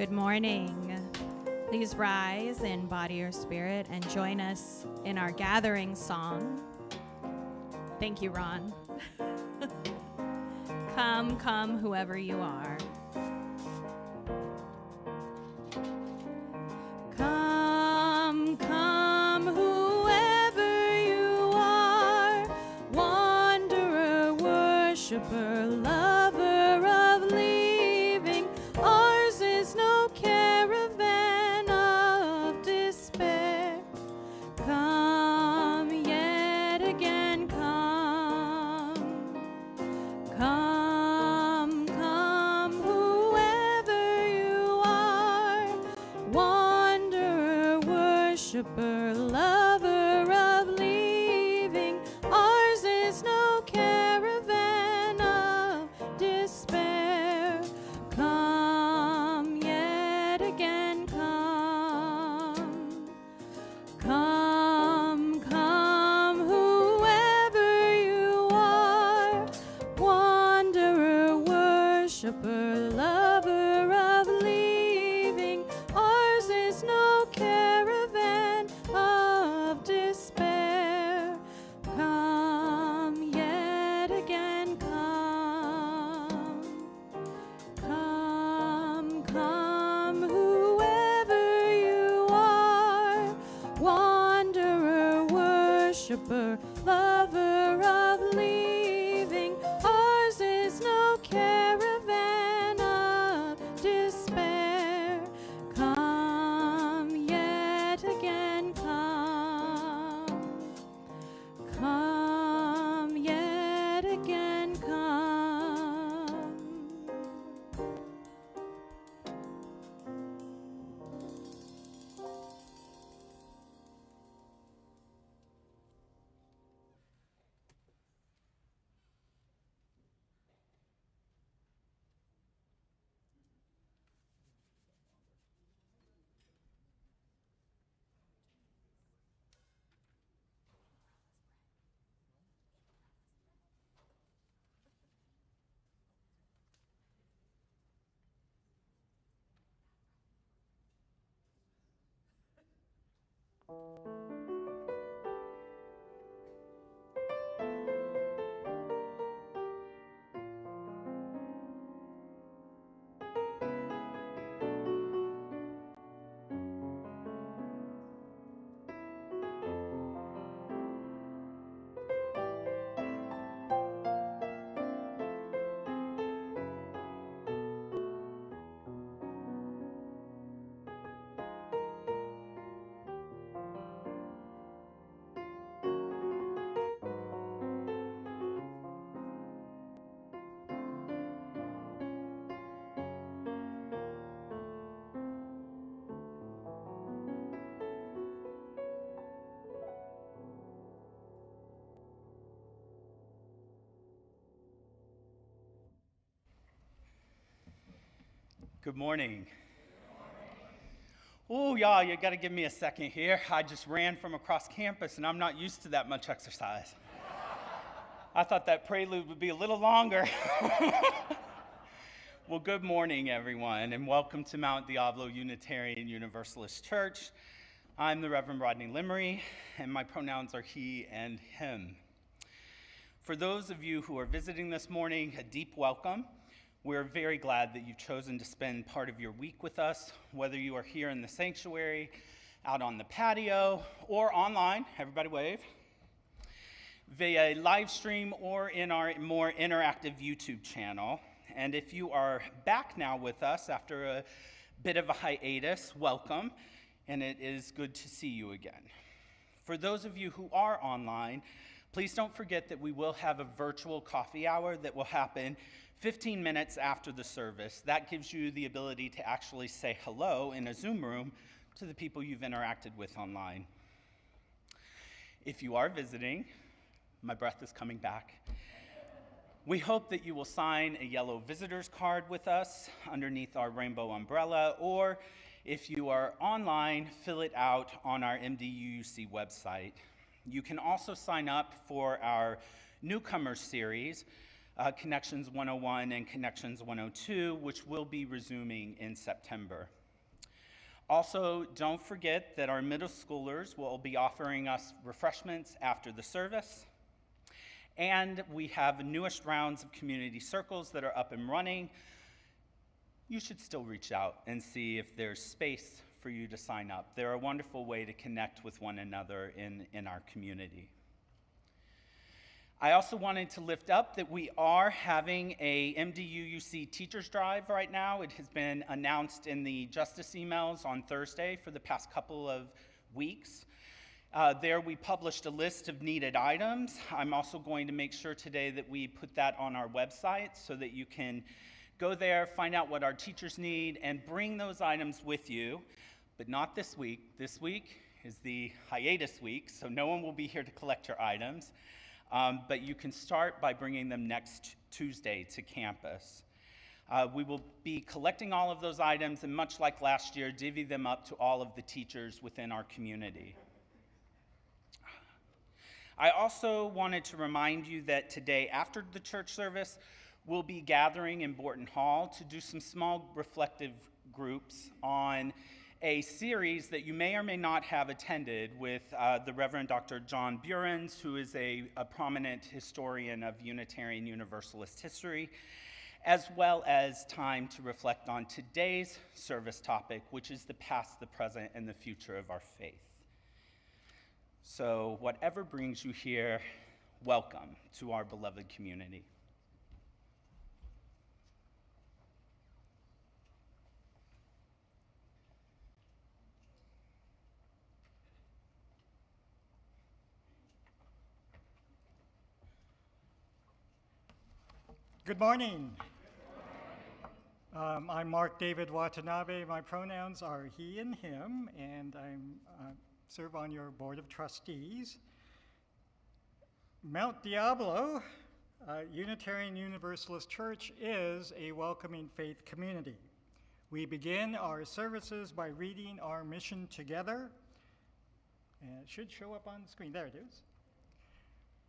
Good morning. Please rise in body or spirit and join us in our gathering song. Thank you, Ron. Come, come, whoever you are. Come, come, whoever you are, wanderer, worshiper, lover of leaving. Ours is no caravan of despair. Come yet again, come. Come, come, whoever you are, wanderer, worshiper, lover of leaving. Ours is no caravan of despair. Come yet again, come. Come, come, whoever you are, wanderer, worshiper, lover of leaving. Ours is no caravan of despair. Come yet again, come. Come, come, whoever you are, wanderer, worshiper, lover of leaving. Ours is no caravan of despair. Come yet again, come. Come yet again, come. Good morning. Oh, y'all, you got to give me a second here. I just ran from across campus, and I'm not used to that much exercise. I thought that prelude would be a little longer. Well, good morning, everyone, and welcome to Mount Diablo Unitarian Universalist Church. I'm the Reverend Rodney Limery, and my pronouns are he and him. For those of you who are visiting this morning, a deep welcome. We're very glad that you've chosen to spend part of your week with us, whether you are here in the sanctuary, out on the patio, or online, everybody wave, via live stream or in our more interactive YouTube channel. And if you are back now with us after a bit of a hiatus, welcome, and it is good to see you again. For those of you who are online, please don't forget that we will have a virtual coffee hour that will happen 15 minutes after the service. That gives you the ability to actually say hello in a Zoom room to the people you've interacted with online. If you are visiting, my breath is coming back. We hope that you will sign a yellow visitor's card with us underneath our rainbow umbrella, or if you are online, fill it out on our MDUUC website. You can also sign up for our newcomer series, Connections 101 and Connections 102, which will be resuming in September. Also, don't forget that our middle schoolers will be offering us refreshments after the service. And we have newest rounds of community circles that are up and running. You should still reach out and see if there's space for you to sign up. They're a wonderful way to connect with one another in our community. I also wanted to lift up that we are having a MDUUC Teachers Drive right now. It has been announced in the Justice emails on Thursday for the past couple of weeks. There we published a list of needed items. I'm also going to make sure today that we put that on our website so that you can go there, find out what our teachers need, and bring those items with you, but not this week. This week is the hiatus week, so no one will be here to collect your items. But you can start by bringing them next Tuesday to campus. We will be collecting all of those items and, much like last year, divvy them up to all of the teachers within our community. I also wanted to remind you that today, after the church service, we'll be gathering in Borton Hall to do some small reflective groups on a series that you may or may not have attended with the Reverend Dr. John Burens, who is a prominent historian of Unitarian Universalist history, as well as time to reflect on today's service topic, which is the past, the present, and the future of our faith. So whatever brings you here, welcome to our beloved community. Good morning. I'm Mark David Watanabe. My pronouns are he and him, and I serve on your board of trustees. Mount Diablo Unitarian Universalist Church is a welcoming faith community. We begin our services by reading our mission together, and it should show up on the screen. There it is.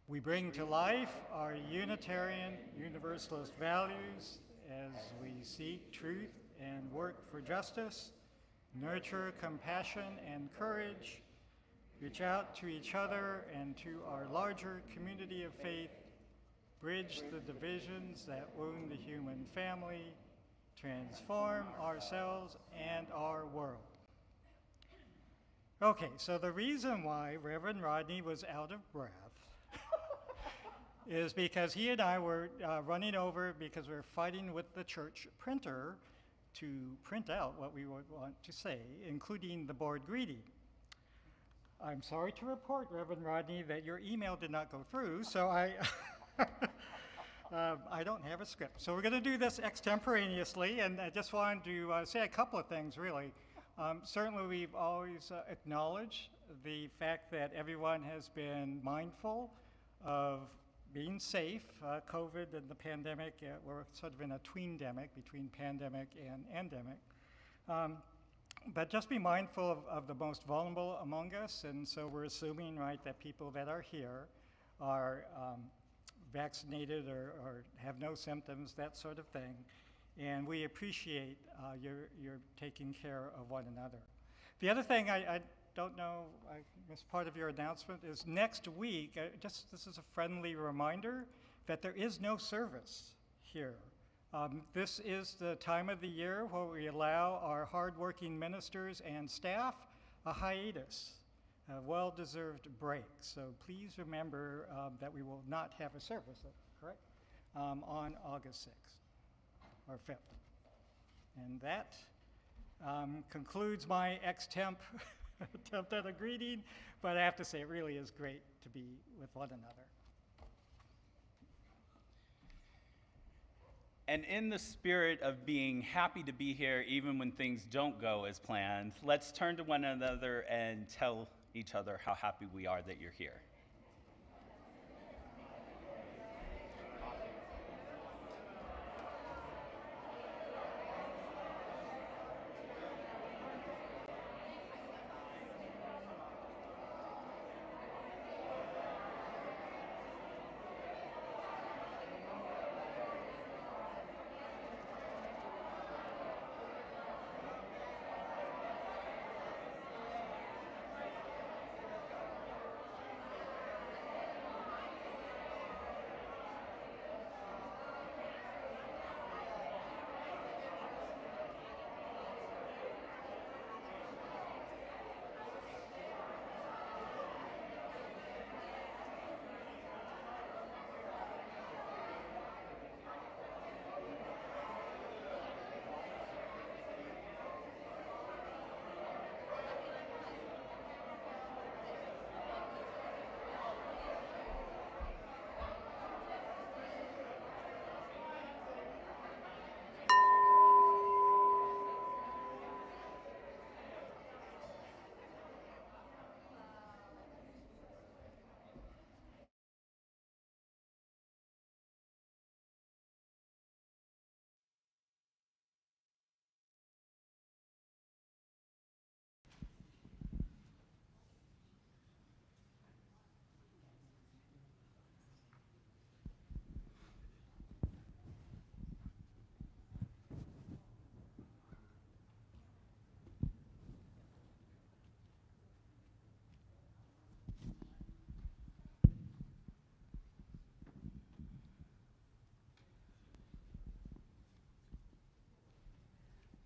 We bring to life our Unitarian Universalist values as we seek truth and work for justice, nurture compassion and courage, reach out to each other and to our larger community of faith, bridge the divisions that wound the human family, transform ourselves and our world. Okay, so the reason why Reverend Rodney was out of breath is because he and I were running over because we were fighting with the church printer to print out what we would want to say, including the board greeting. I'm sorry to report, Reverend Rodney, that your email did not go through, so I don't have a script. So we're going to do this extemporaneously, and I just wanted to say a couple of things, really. Certainly, we've always acknowledged the fact that everyone has been mindful of being safe. COVID and the pandemic, we're sort of in a tweendemic between pandemic and endemic. But just be mindful of the most vulnerable among us, and so we're assuming, right, that people that are here are vaccinated or have no symptoms, that sort of thing. And we appreciate your taking care of one another. The other thing I don't know, I missed part of your announcement, is next week, this is a friendly reminder that there is no service here. This is the time of the year where we allow our hardworking ministers and staff a hiatus, a well-deserved break. So please remember that we will not have a service, correct? On August 6th or 5th. And that concludes my extemp attempt at a greeting, but I have to say it really is great to be with one another. And in the spirit of being happy to be here even when things don't go as planned, let's turn to one another and tell each other how happy we are that you're here.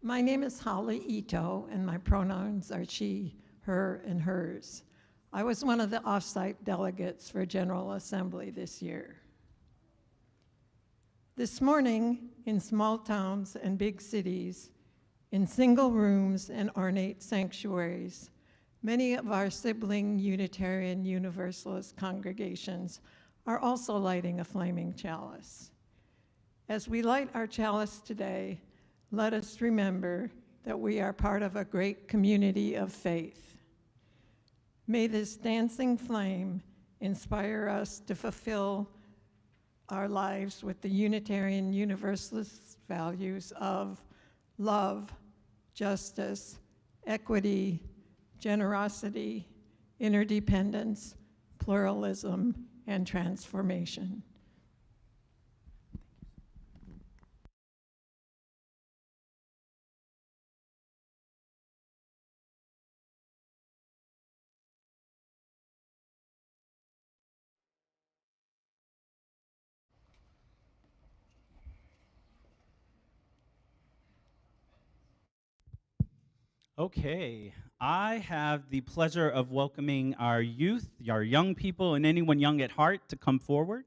My name is Holly Ito, and my pronouns are she, her, and hers. I was one of the off-site delegates for General Assembly this year. This morning, in small towns and big cities, in single rooms and ornate sanctuaries, many of our sibling Unitarian Universalist congregations are also lighting a flaming chalice. As we light our chalice today, let us remember that we are part of a great community of faith. May this dancing flame inspire us to fulfill our lives with the Unitarian Universalist values of love, justice, equity, generosity, interdependence, pluralism, and transformation. Okay, I have the pleasure of welcoming our youth, our young people, and anyone young at heart to come forward.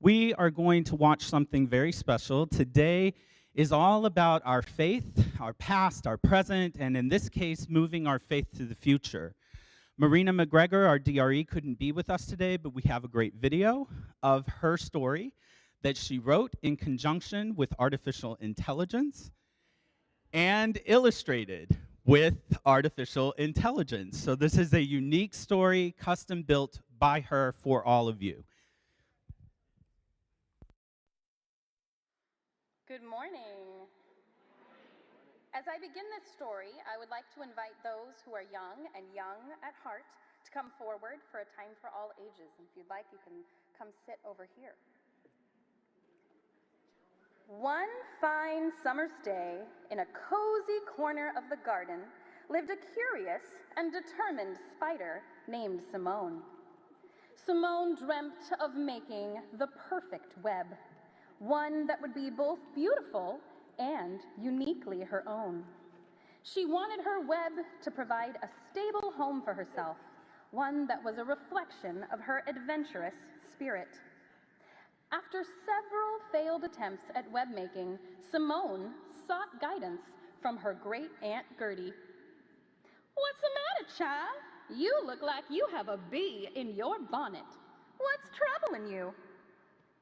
We are going to watch something very special. Today is all about our faith, our past, our present, and in this case, moving our faith to the future. Marina McGregor, our DRE, couldn't be with us today, but we have a great video of her story that she wrote in conjunction with artificial intelligence and illustrated with artificial intelligence. So this is a unique story, custom built by her for all of you. Good morning. As I begin this story, I would like to invite those who are young and young at heart to come forward for a time for all ages. And if you'd like, you can come sit over here. One fine summer's day, in a cozy corner of the garden, lived a curious and determined spider named Simone. Simone dreamt of making the perfect web, one that would be both beautiful and uniquely her own. She wanted her web to provide a stable home for herself, one that was a reflection of her adventurous spirit. After several failed attempts at web making, Simone sought guidance from her great Aunt Gertie. "What's the matter, child? You look like you have a bee in your bonnet. What's troubling you?"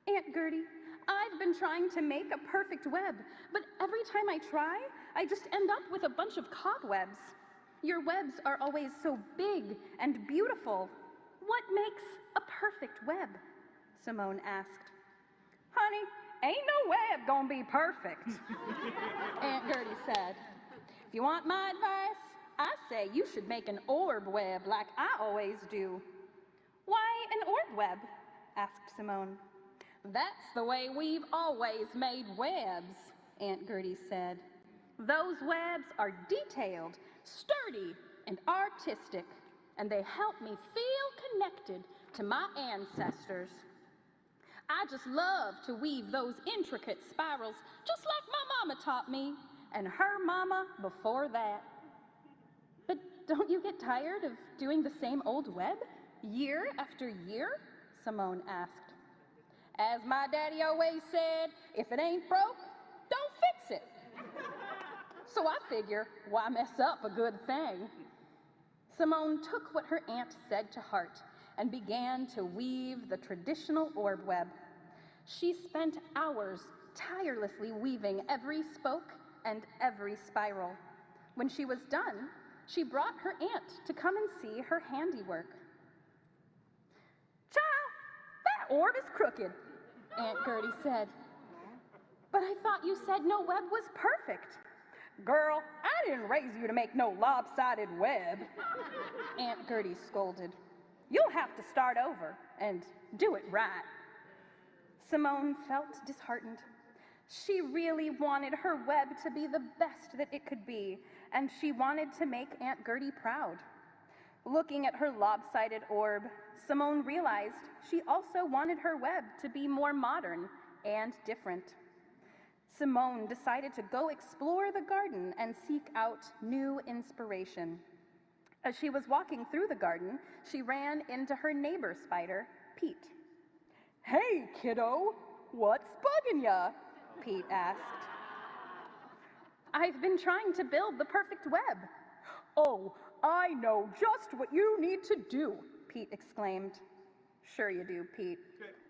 "Aunt Gertie, I've been trying to make a perfect web, but every time I try, I just end up with a bunch of cobwebs. Your webs are always so big and beautiful. What makes a perfect web?" Simone asked. "Honey, ain't no web gonna be perfect," Aunt Gertie said. "If you want my advice, I say you should make an orb web like I always do." "Why an orb web?" asked Simone. "That's the way we've always made webs," Aunt Gertie said. "Those webs are detailed, sturdy, and artistic, and they help me feel connected to my ancestors. I just love to weave those intricate spirals just like my mama taught me, and her mama before that." "But don't you get tired of doing the same old web, year after year?" Simone asked. "As my daddy always said, if it ain't broke, don't fix it. So I figure, why mess up a good thing?" Simone took what her aunt said to heart and began to weave the traditional orb web. She spent hours tirelessly weaving every spoke and every spiral. When she was done, she brought her aunt to come and see her handiwork. "Child, that orb is crooked," Aunt Gertie said. "But I thought you said no web was perfect." "Girl, I didn't raise you to make no lopsided web," Aunt Gertie scolded. "You'll have to start over and do it right." Simone felt disheartened. She really wanted her web to be the best that it could be, and she wanted to make Aunt Gertie proud. Looking at her lopsided orb, Simone realized she also wanted her web to be more modern and different. Simone decided to go explore the garden and seek out new inspiration. As she was walking through the garden, she ran into her neighbor spider, Pete. "Hey, kiddo, what's bugging ya?" Pete asked. "I've been trying to build the perfect web." "Oh, I know just what you need to do," Pete exclaimed. "Sure you do, Pete,"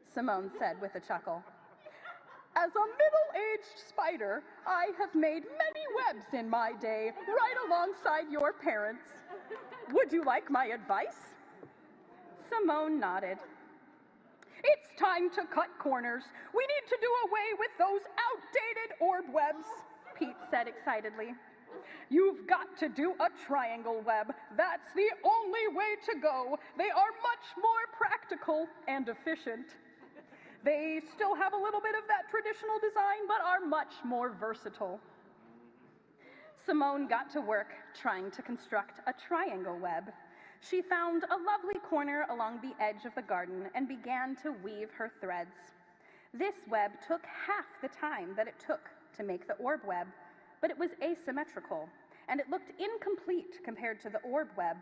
Simone said with a chuckle. "As a middle-aged spider, I have made many webs in my day, right alongside your parents. Would you like my advice?" Simone nodded. "It's time to cut corners. We need to do away with those outdated orb webs," Pete said excitedly. "You've got to do a triangle web. That's the only way to go. They are much more practical and efficient. They still have a little bit of that traditional design, but are much more versatile." Simone got to work trying to construct a triangle web. She found a lovely corner along the edge of the garden and began to weave her threads. This web took half the time that it took to make the orb web, but it was asymmetrical, and it looked incomplete compared to the orb web.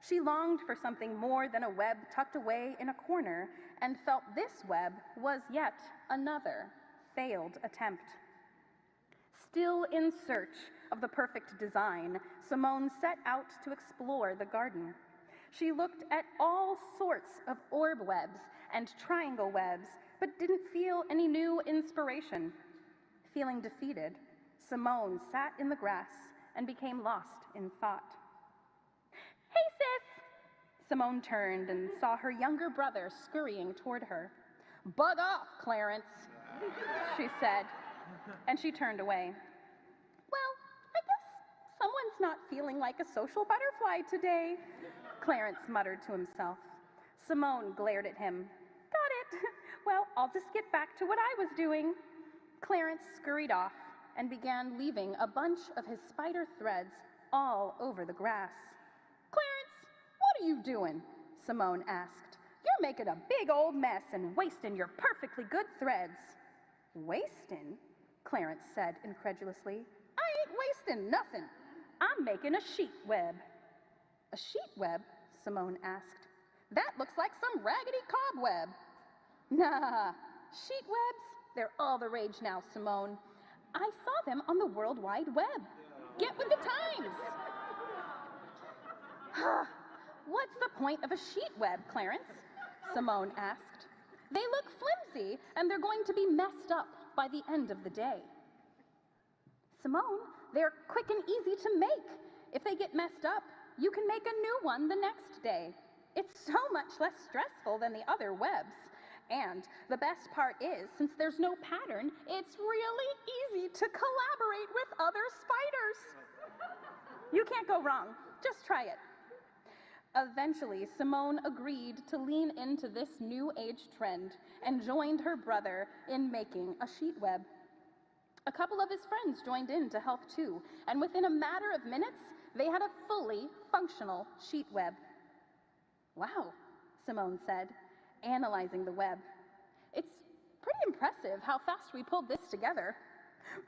She longed for something more than a web tucked away in a corner and felt this web was yet another failed attempt. Still in search of the perfect design, Simone set out to explore the garden. She looked at all sorts of orb webs and triangle webs, but didn't feel any new inspiration. Feeling defeated, Simone sat in the grass and became lost in thought. "Hey, sis!" Simone turned and saw her younger brother scurrying toward her. "Bug off, Clarence," she said, and she turned away. "Well, I guess someone's not feeling like a social butterfly today," Clarence muttered to himself. Simone glared at him. "Got it. Well, I'll just get back to what I was doing." Clarence scurried off and began leaving a bunch of his spider threads all over the grass. "Clarence, what are you doing?" Simone asked. "You're making a big old mess and wasting your perfectly good threads." "Wasting?" Clarence said incredulously. "I ain't wasting nothing. I'm making a sheet web." "A sheet web?" Simone asked. "That looks like some raggedy cobweb." "Nah, sheet webs? They're all the rage now, Simone. I saw them on the World Wide Web. Get with the times." "What's the point of a sheet web, Clarence?" Simone asked. "They look flimsy, and they're going to be messed up by the end of the day." "Simone, they're quick and easy to make. If they get messed up, you can make a new one the next day. It's so much less stressful than the other webs. And the best part is, since there's no pattern, it's really easy to collaborate with other spiders." You can't go wrong. Just try it. Eventually, Simone agreed to lean into this new age trend and joined her brother in making a sheet web. A couple of his friends joined in to help too, and within a matter of minutes, they had a fully functional sheet web. "Wow," Simone said, analyzing the web. "It's pretty impressive how fast we pulled this together."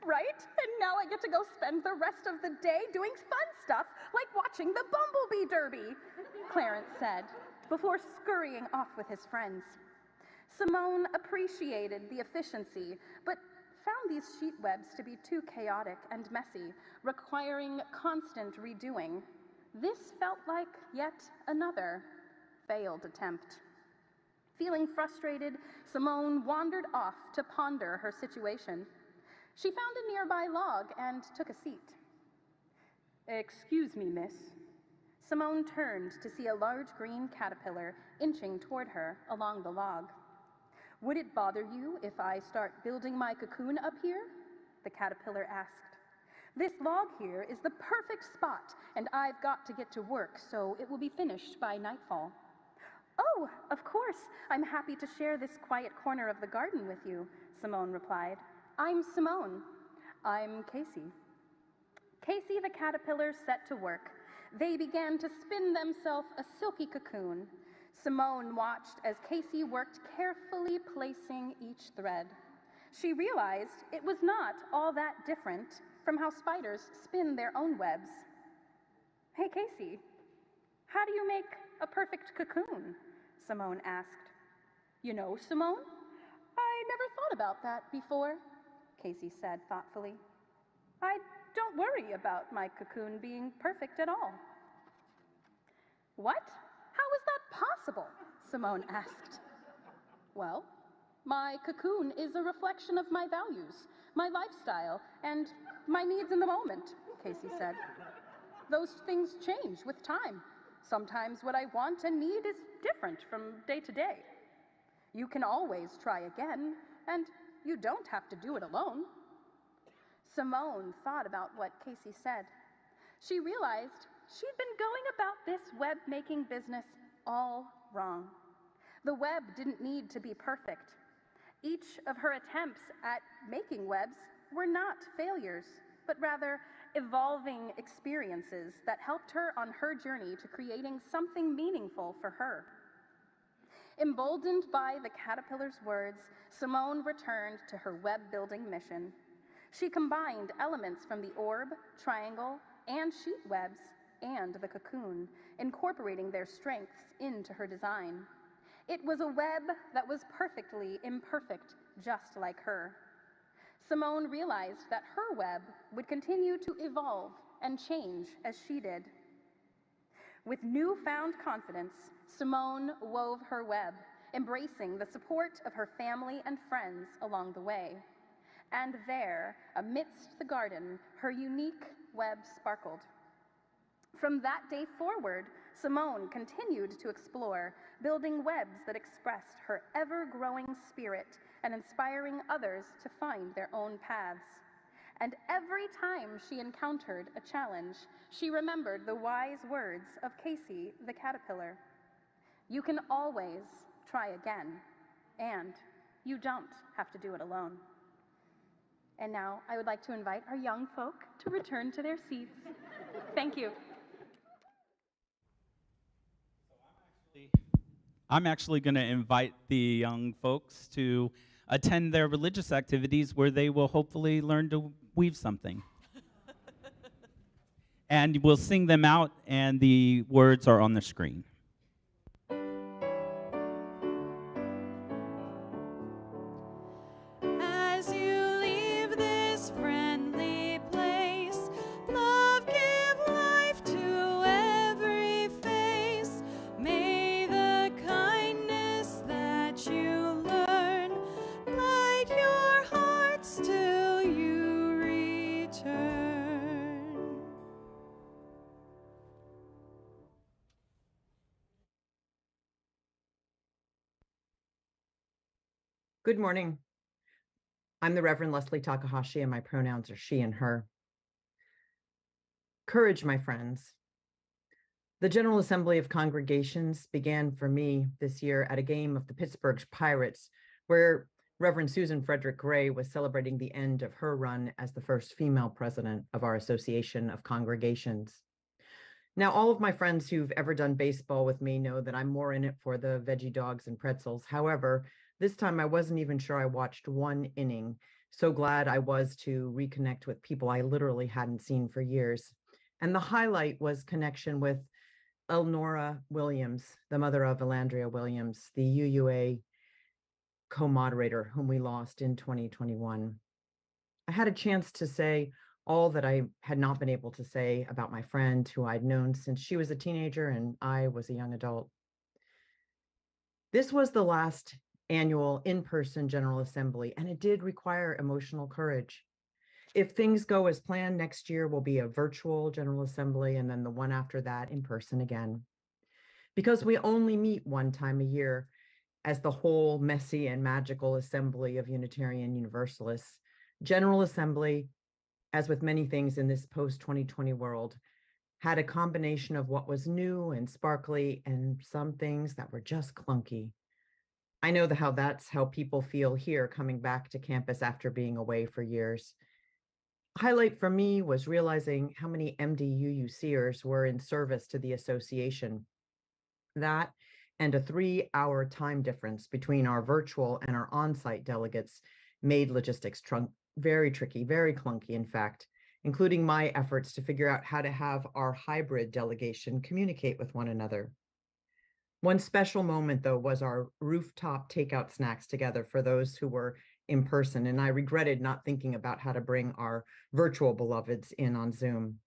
"Right? And now I get to go spend the rest of the day doing fun stuff like watching the Bumblebee Derby," Clarence said, before scurrying off with his friends. Simone appreciated the efficiency, but found these sheet webs to be too chaotic and messy, requiring constant redoing. This felt like yet another failed attempt. Feeling frustrated, Simone wandered off to ponder her situation. She found a nearby log and took a seat. "Excuse me, miss." Simone turned to see a large green caterpillar inching toward her along the log. "Would it bother you if I start building my cocoon up here?" the caterpillar asked. "This log here is the perfect spot, and I've got to get to work, so it will be finished by nightfall." "Oh, of course, I'm happy to share this quiet corner of the garden with you," Simone replied. "I'm Simone." "I'm Casey." Casey the caterpillar set to work. They began to spin themselves a silky cocoon. Simone watched as Casey worked carefully placing each thread. She realized it was not all that different from how spiders spin their own webs. "Hey, Casey, how do you make a perfect cocoon?" Simone asked. "You know, Simone, I never thought about that before," Casey said thoughtfully. "I don't worry about my cocoon being perfect at all." "What? How is that possible?" Simone asked. "Well, my cocoon is a reflection of my values, my lifestyle, and my needs in the moment," Casey said. "Those things change with time. Sometimes what I want and need is different from day to day. You can always try again, and you don't have to do it alone." Simone thought about what Casey said. She realized she'd been going about this web-making business all wrong. The web didn't need to be perfect. Each of her attempts at making webs were not failures, but rather evolving experiences that helped her on her journey to creating something meaningful for her. Emboldened by the caterpillar's words, Simone returned to her web-building mission. She combined elements from the orb, triangle, and sheet webs, and the cocoon, incorporating their strengths into her design. It was a web that was perfectly imperfect, just like her. Simone realized that her web would continue to evolve and change as she did. With newfound confidence, Simone wove her web, embracing the support of her family and friends along the way. And there, amidst the garden, her unique web sparkled. From that day forward, Simone continued to explore, building webs that expressed her ever-growing spirit and inspiring others to find their own paths. And every time she encountered a challenge, she remembered the wise words of Casey the caterpillar. "You can always try again, and you don't have to do it alone." And now I would like to invite our young folk to return to their seats. Thank you. I'm actually going to invite the young folks to attend their religious activities where they will hopefully learn to weave something. And we'll sing them out, and the words are on the screen. As you leave this friendly place, love give life to every face. May the kindness that you learn light your hearts till you return. Good morning. I'm the Reverend Leslie Takahashi, and my pronouns are she and her. Courage, my friends. The General Assembly of Congregations began for me this year at a game of the Pittsburgh Pirates, where Reverend Susan Frederick Gray was celebrating the end of her run as the first female president of our Association of Congregations. Now, all of my friends who've ever done baseball with me know that I'm more in it for the veggie dogs and pretzels. However, this time I wasn't even sure I watched one inning. So glad I was to reconnect with people I literally hadn't seen for years. And the highlight was connection with Elnora Williams, the mother of Elandria Williams, the UUA co-moderator whom we lost in 2021. I had a chance to say all that I had not been able to say about my friend who I'd known since she was a teenager and I was a young adult. This was the last annual in-person General Assembly, and it did require emotional courage. If things go as planned, next year will be a virtual General Assembly, and then the one after that in person again. Because we only meet one time a year as the whole messy and magical assembly of Unitarian Universalists, General Assembly, as with many things in this post-2020 world, had a combination of what was new and sparkly and some things that were just clunky. I know how that's how people feel here coming back to campus after being away for years. Highlight for me was realizing how many MDUUCers were in service to the association. That and a 3-hour time difference between our virtual and our on-site delegates made logistics very tricky, very clunky, in fact, including my efforts to figure out how to have our hybrid delegation communicate with one another. One special moment, though, was our rooftop takeout snacks together for those who were in person, and I regretted not thinking about how to bring our virtual beloveds in on Zoom.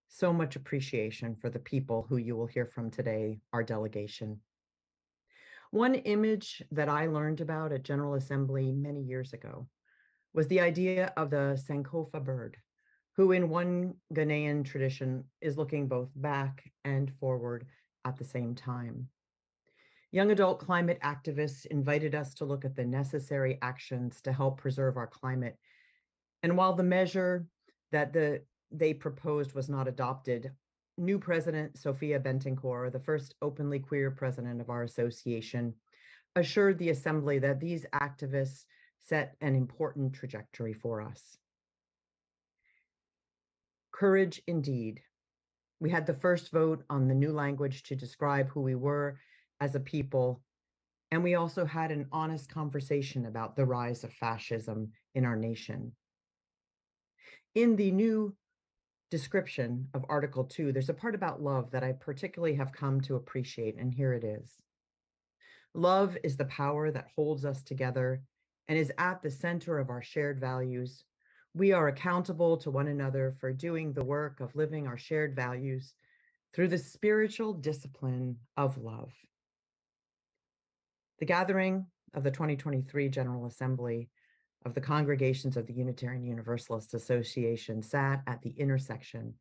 So much appreciation for the people who you will hear from today, our delegation. One image that I learned about at General Assembly many years ago was the idea of the Sankofa bird, who in one Ghanaian tradition is looking both back and forward at the same time. Young adult climate activists invited us to look at the necessary actions to help preserve our climate. And while the measure that they proposed was not adopted, new President Sophia Bentincourt, the first openly queer president of our association, assured the Assembly that these activists set an important trajectory for us. Courage indeed. We had the first vote on the new language to describe who we were as a people, and we also had an honest conversation about the rise of fascism in our nation. In the new description of Article 2, there's a part about love that I particularly have come to appreciate, and here it is. Love is the power that holds us together and is at the center of our shared values. We are accountable to one another for doing the work of living our shared values through the spiritual discipline of love. The gathering of the 2023 General Assembly of the Congregations of the Unitarian Universalist Association sat at the intersection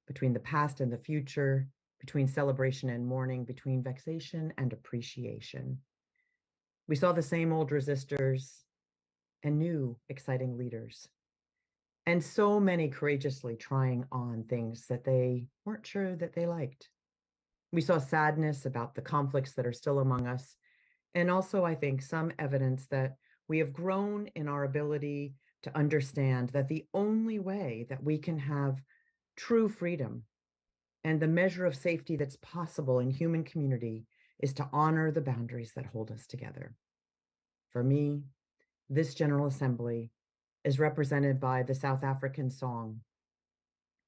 between the past and the future, between celebration and mourning, between vexation and appreciation. We saw the same old resistors and new exciting leaders, and so many courageously trying on things that they weren't sure that they liked. We saw sadness about the conflicts that are still among us, and also, I think, some evidence that we have grown in our ability to understand that the only way that we can have true freedom and the measure of safety that's possible in human community is to honor the boundaries that hold us together. For me, this General Assembly is represented by the South African song,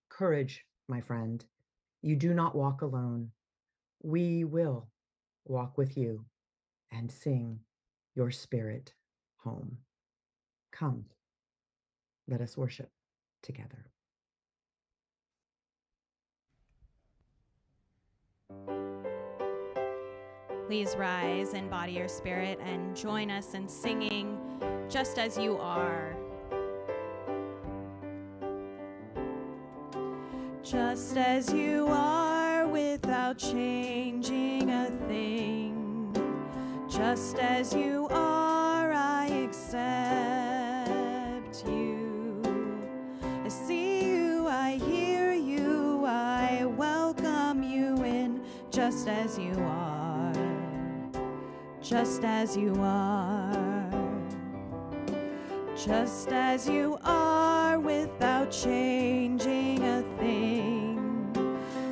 "Courage, my friend, you do not walk alone. We will walk with you and sing your spirit home. Come, let us worship together." Please rise in body or spirit and join us in singing Just As You Are. Just as you are without changing a thing. Just as you are, I accept you. I see you, I hear you, I welcome you in just as you are. Just as you are. Just as you are without changing a thing.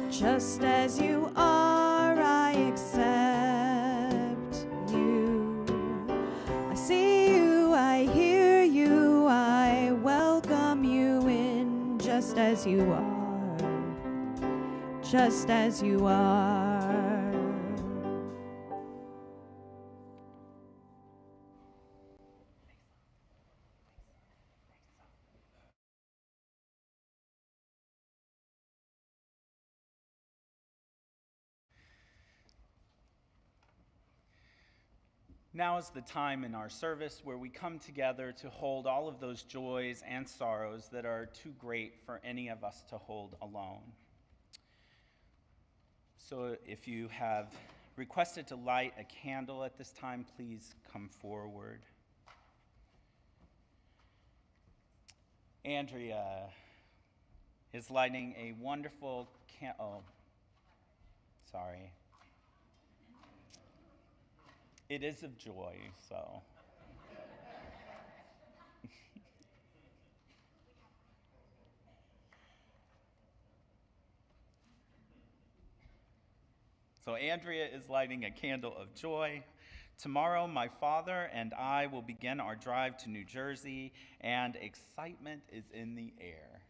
Just as you are, I accept you. I see you, I hear you, I welcome you in just as you are. Just as you are. Now is the time in our service where we come together to hold all of those joys and sorrows that are too great for any of us to hold alone. So if you have requested to light a candle at this time, please come forward. Andrea is lighting a wonderful candle. Oh, sorry. It is of joy, so. So Andrea is lighting a candle of joy Tomorrow, my father and I will begin our drive to New Jersey, and excitement is in the air.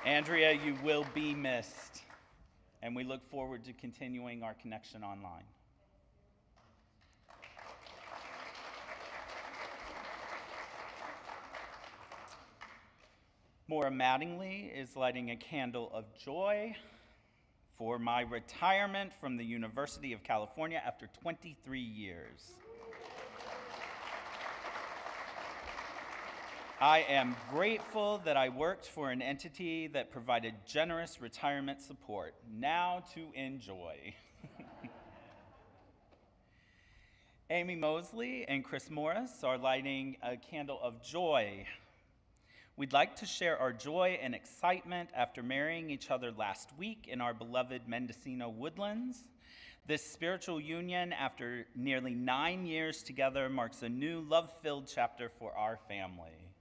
Andrea, you will be missed, and we look forward to continuing our connection online. Maura Mattingly is lighting a candle of joy for my retirement from the University of California after 23 years. I am grateful that I worked for an entity that provided generous retirement support. Now to enjoy. Amy Mosley and Chris Morris are lighting a candle of joy. We'd like to share our joy and excitement after marrying each other last week in our beloved Mendocino woodlands. This spiritual union, after nearly 9 years together, marks a new love-filled chapter for our family.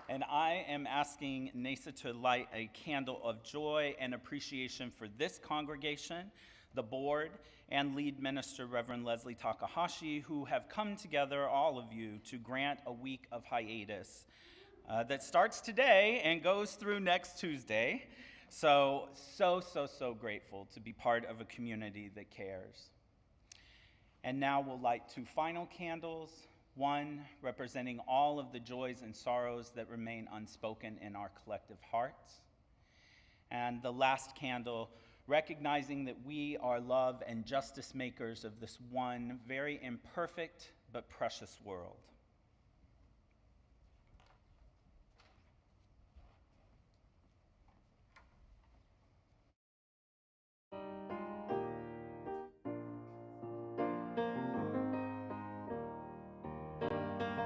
And I am asking Nasa to light a candle of joy and appreciation for this congregation, the board, and lead minister, Reverend Leslie Takahashi, who have come together, all of you, to grant a week of hiatus that starts today and goes through next Tuesday. So grateful to be part of a community that cares. And now we'll light 2 final candles, one representing all of the joys and sorrows that remain unspoken in our collective hearts, and the last candle recognizing that we are love and justice makers of this one very imperfect but precious world.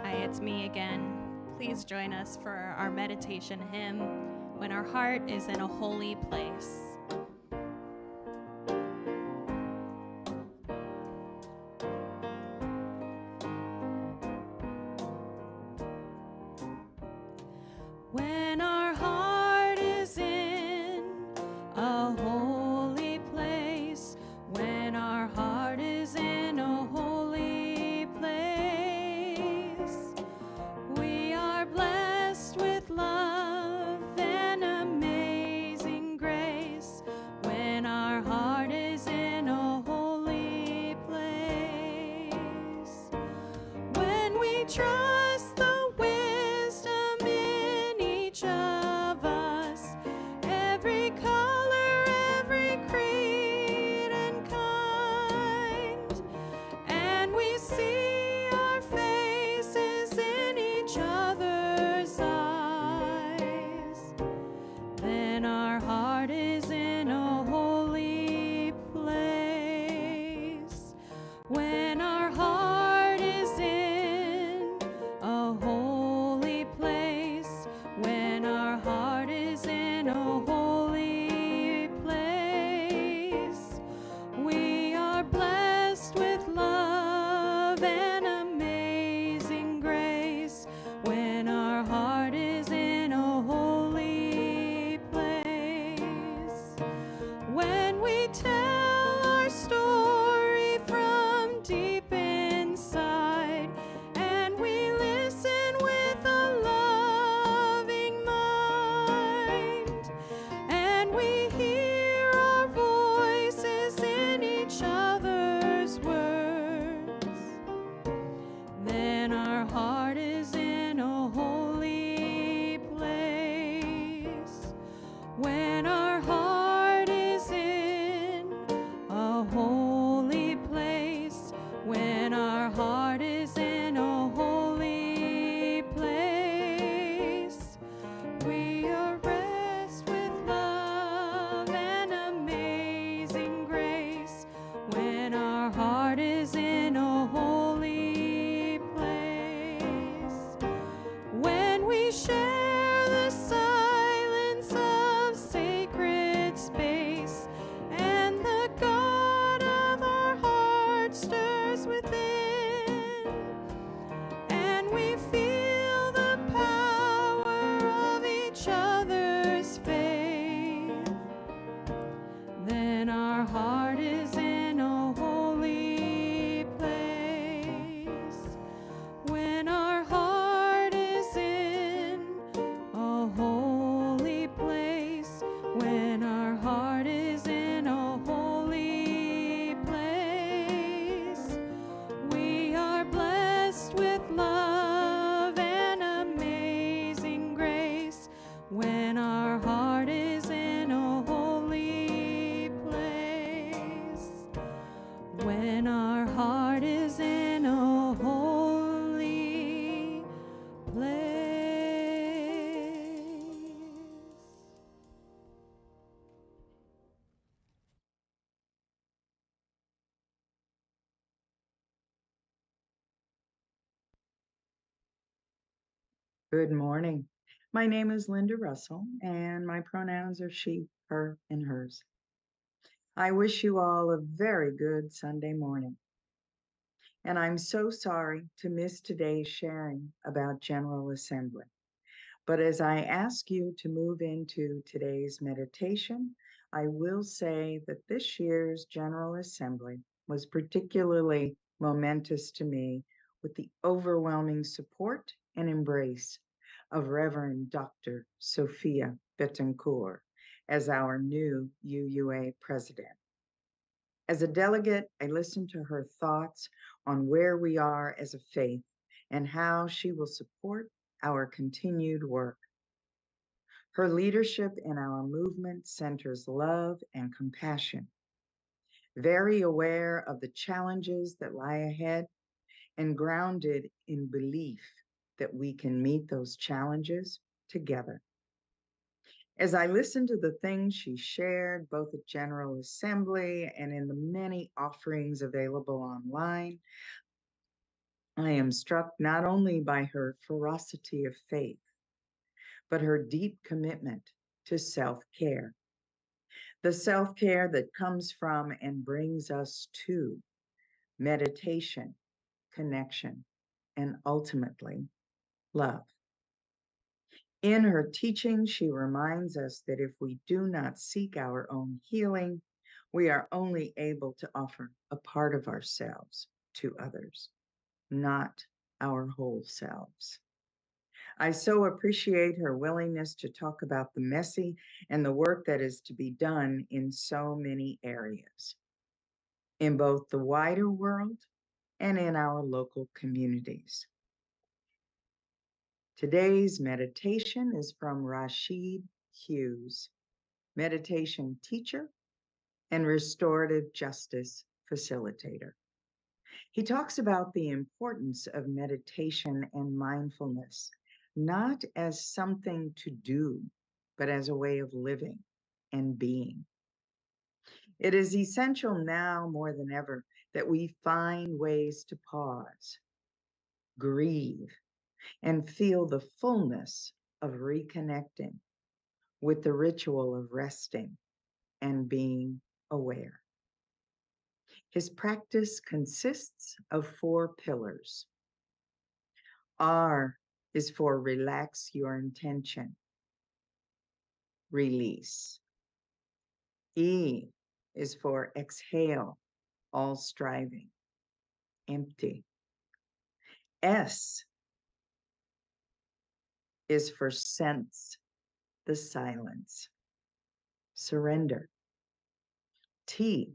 Hi, it's me again. Please join us for our meditation hymn, When Our Heart is in a Holy Place. When our heart is in a holy place, when our heart is in a holy place, we are blessed with love and amazing grace. When our heart is in a holy place, when we trust the wisdom in each of us, every color, every creed and kind, and we see our faces in each other's eyes, then our heart is in a holy place. When our heart is in a holy place, when our heart is in a holy place, we are blessed with love and amazing grace. When our heart is in a holy place, when we tell our story from deep inside, and we listen with a loving mind, and we hear our voices in each other's words, then our heart is in a holy place. When our heart is in a holy place, when our heart is in a holy place, we are rest with love and amazing grace. When our heart is in a holy place, when we share the silence of sacred space, and the God of our heart stirs within, Good morning. My name is Linda Russell, and my pronouns are she, her, and hers. I wish you all a very good Sunday morning. And I'm so sorry to miss today's sharing about General Assembly. But as I ask you to move into today's meditation, I will say that this year's General Assembly was particularly momentous to me with the overwhelming support and embrace of Reverend Dr. Sophia Bettencourt as our new UUA president. As a delegate, I listened to her thoughts on where we are as a faith and how she will support our continued work. Her leadership in our movement centers love and compassion, very aware of the challenges that lie ahead and grounded in belief that we can meet those challenges together. As I listened to the things she shared, both at General Assembly and in the many offerings available online, I am struck not only by her ferocity of faith, but her deep commitment to self-care. The self-care that comes from and brings us to meditation, connection, and ultimately love. In her teaching, she reminds us that if we do not seek our own healing, we are only able to offer a part of ourselves to others, not our whole selves. I so appreciate her willingness to talk about the messy and the work that is to be done in so many areas, in both the wider world and in our local communities. Today's meditation is from Rashid Hughes, meditation teacher and restorative justice facilitator. He talks about the importance of meditation and mindfulness, not as something to do, but as a way of living and being. It is essential now more than ever that we find ways to pause, grieve, and feel the fullness of reconnecting with the ritual of resting and being aware. His practice consists of 4 pillars. R is for relax your intention, release. E is for exhale all striving, empty. S is for sense the silence, surrender. T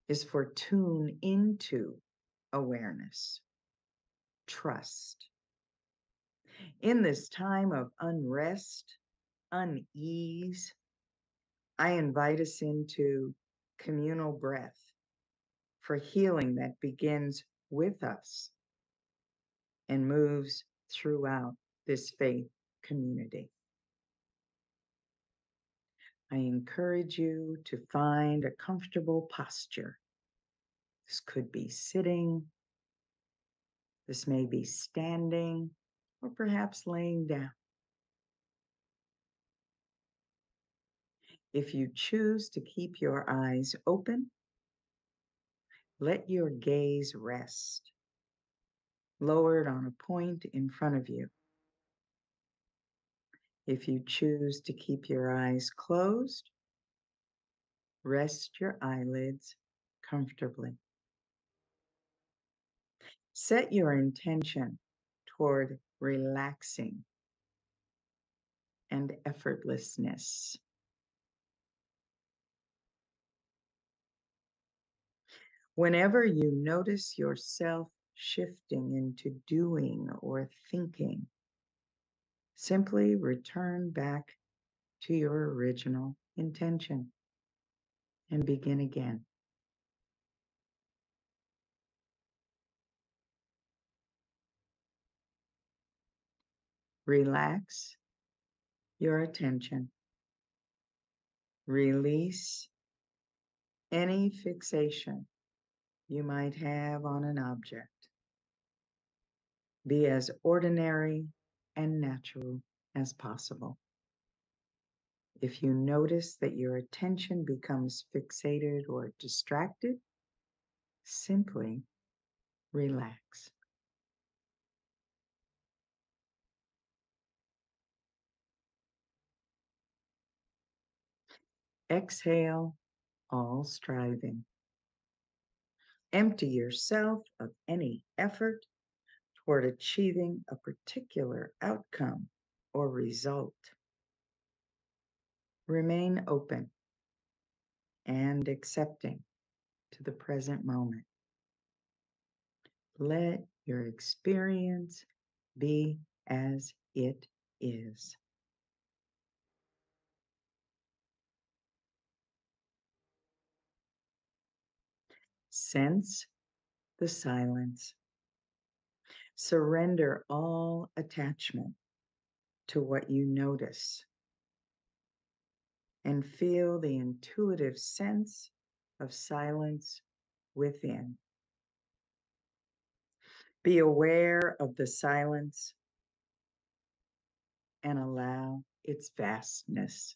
is for tune into awareness, trust. In this time of unrest, unease, I invite us into communal breath for healing that begins with us and moves throughout this faith community. I encourage you to find a comfortable posture. This could be sitting, this may be standing, or perhaps laying down. If you choose to keep your eyes open, let your gaze rest, lowered on a point in front of you. If you choose to keep your eyes closed, rest your eyelids comfortably. Set your intention toward relaxing and effortlessness. Whenever you notice yourself shifting into doing or thinking, simply return back to your original intention and begin again. Relax your attention. Release any fixation you might have on an object. Be as ordinary and natural as possible. If you notice that your attention becomes fixated or distracted, simply relax. Exhale all striving. Empty yourself of any effort toward achieving a particular outcome or result. Remain open and accepting to the present moment. Let your experience be as it is. Sense the silence. Surrender all attachment to what you notice and feel the intuitive sense of silence within. Be aware of the silence and allow its vastness.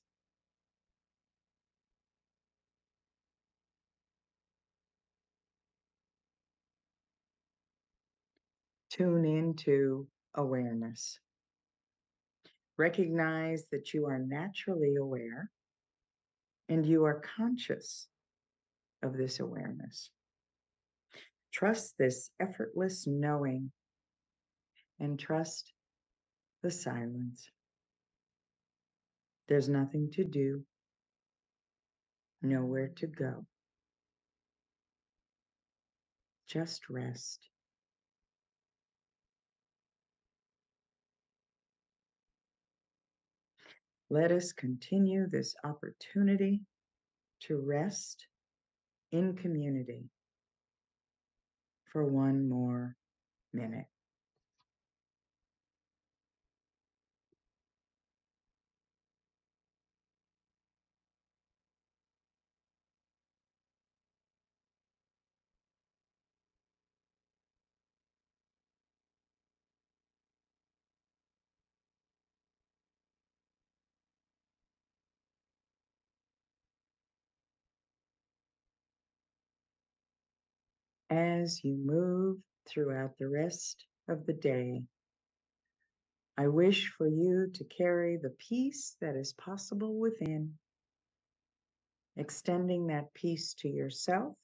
Tune into awareness. Recognize that you are naturally aware and you are conscious of this awareness. Trust this effortless knowing and trust the silence. There's nothing to do, nowhere to go. Just rest. Let us continue this opportunity to rest in community for one more minute. As you move throughout the rest of the day, I wish for you to carry the peace that is possible within, extending that peace to yourself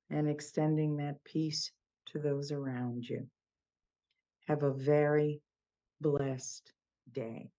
and extending that peace to those around you. Have a very blessed day.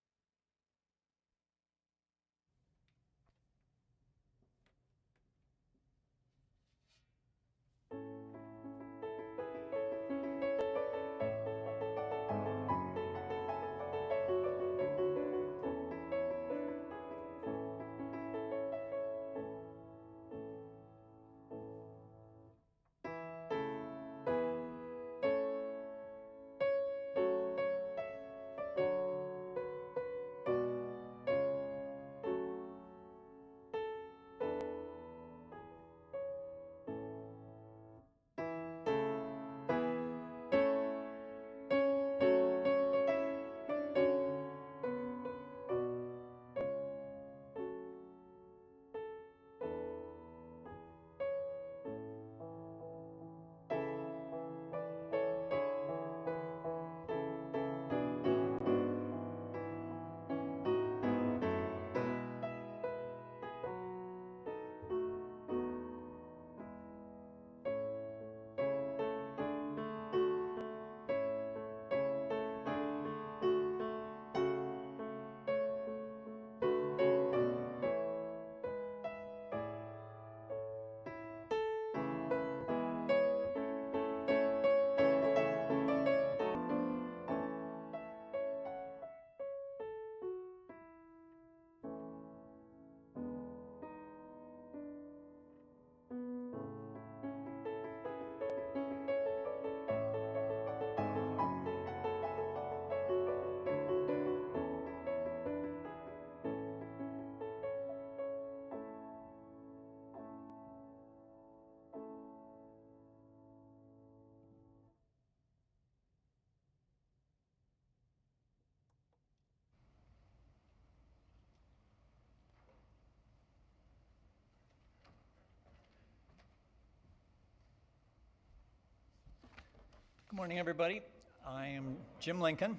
Good morning, everybody. I am Jim Lincoln,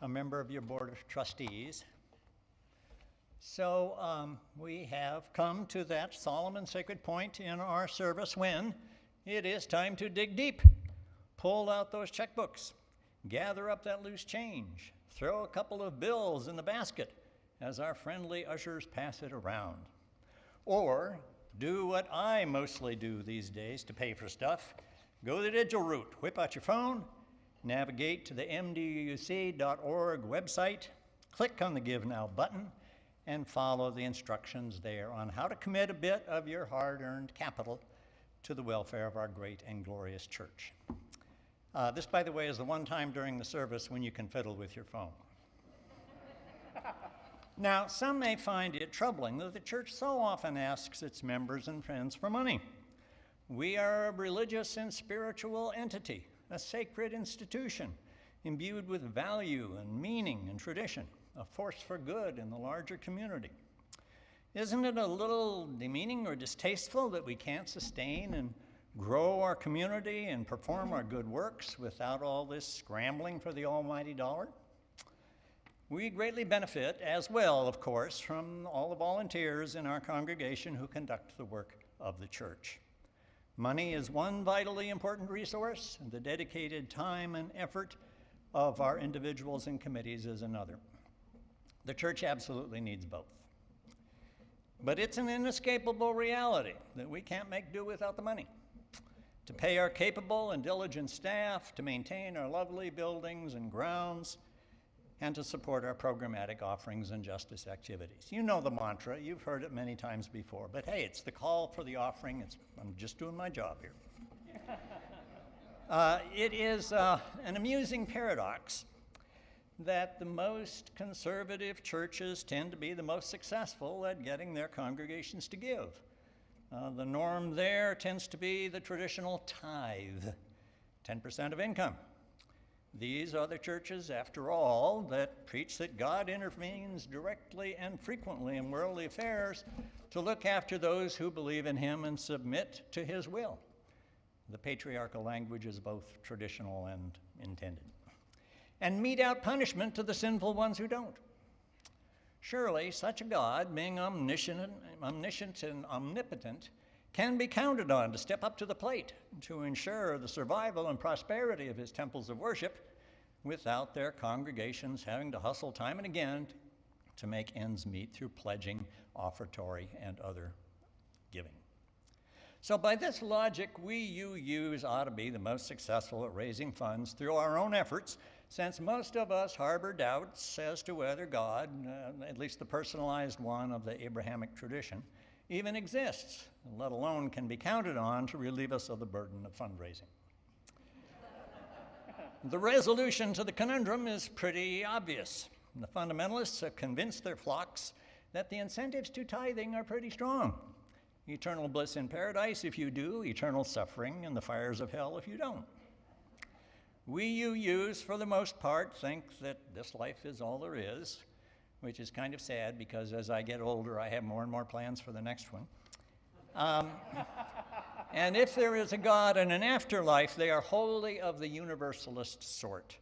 a member of your Board of Trustees. So we have come to that solemn and sacred point in our service when it is time to dig deep. Pull out those checkbooks, gather up that loose change, throw a couple of bills in the basket as our friendly ushers pass it around. Or do what I mostly do these days to pay for stuff. Go the digital route, whip out your phone, navigate to the mduc.org website, click on the Give Now button, and follow the instructions there on how to commit a bit of your hard-earned capital to the welfare of our great and glorious church. This, by the way, is the one time during the service when you can fiddle with your phone. Now, some may find it troubling that the church so often asks its members and friends for money. We are a religious and spiritual entity, a sacred institution, imbued with value and meaning and tradition, a force for good in the larger community. Isn't it a little demeaning or distasteful that we can't sustain and grow our community and perform our good works without all this scrambling for the almighty dollar? We greatly benefit as well, of course, from all the volunteers in our congregation who conduct the work of the church. Money is one vitally important resource, and the dedicated time and effort of our individuals and committees is another. The church absolutely needs both. But it's an inescapable reality that we can't make do without the money. To pay our capable and diligent staff, to maintain our lovely buildings and grounds, and to support our programmatic offerings and justice activities. You know the mantra, you've heard it many times before, but hey, it's the call for the offering. I'm just doing my job here. It is an amusing paradox that the most conservative churches tend to be the most successful at getting their congregations to give. The norm there tends to be the traditional tithe, 10% of income. These are the churches, after all, that preach that God intervenes directly and frequently in worldly affairs to look after those who believe in him and submit to his will. The patriarchal language is both traditional and intended. And mete out punishment to the sinful ones who don't. Surely such a God, being omniscient and omnipotent, can be counted on to step up to the plate to ensure the survival and prosperity of his temples of worship without their congregations having to hustle time and again to make ends meet through pledging, offertory, and other giving. So by this logic, UUs ought to be the most successful at raising funds through our own efforts, since most of us harbor doubts as to whether God, at least the personalized one of the Abrahamic tradition, even exists, let alone can be counted on to relieve us of the burden of fundraising. The resolution to the conundrum is pretty obvious. The fundamentalists have convinced their flocks that the incentives to tithing are pretty strong. Eternal bliss in paradise if you do, eternal suffering in the fires of hell if you don't. We UUs, for the most part, think that this life is all there is, which is kind of sad because as I get older, I have more and more plans for the next one. And if there is a God and an afterlife, they are wholly of the universalist sort,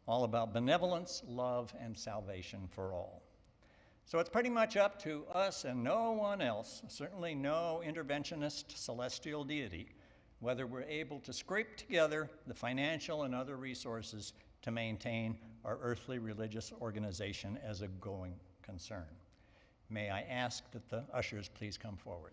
all about benevolence, love, and salvation for all. So it's pretty much up to us and no one else, certainly no interventionist celestial deity, whether we're able to scrape together the financial and other resources to maintain our earthly religious organization as a going concern. May I ask that the ushers please come forward.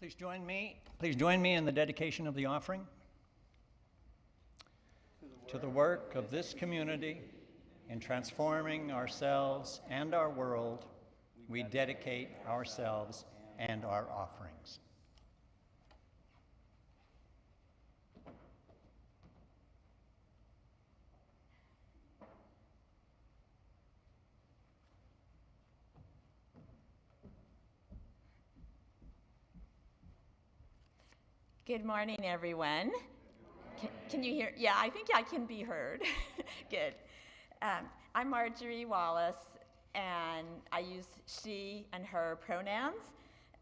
Please join me in the dedication of the offering. To the work of this community in transforming ourselves and our world, we dedicate ourselves and our offerings. Good morning, everyone. Can you hear? Yeah, I think I can be heard. Good. I'm Marjorie Wallace, and I use she and her pronouns.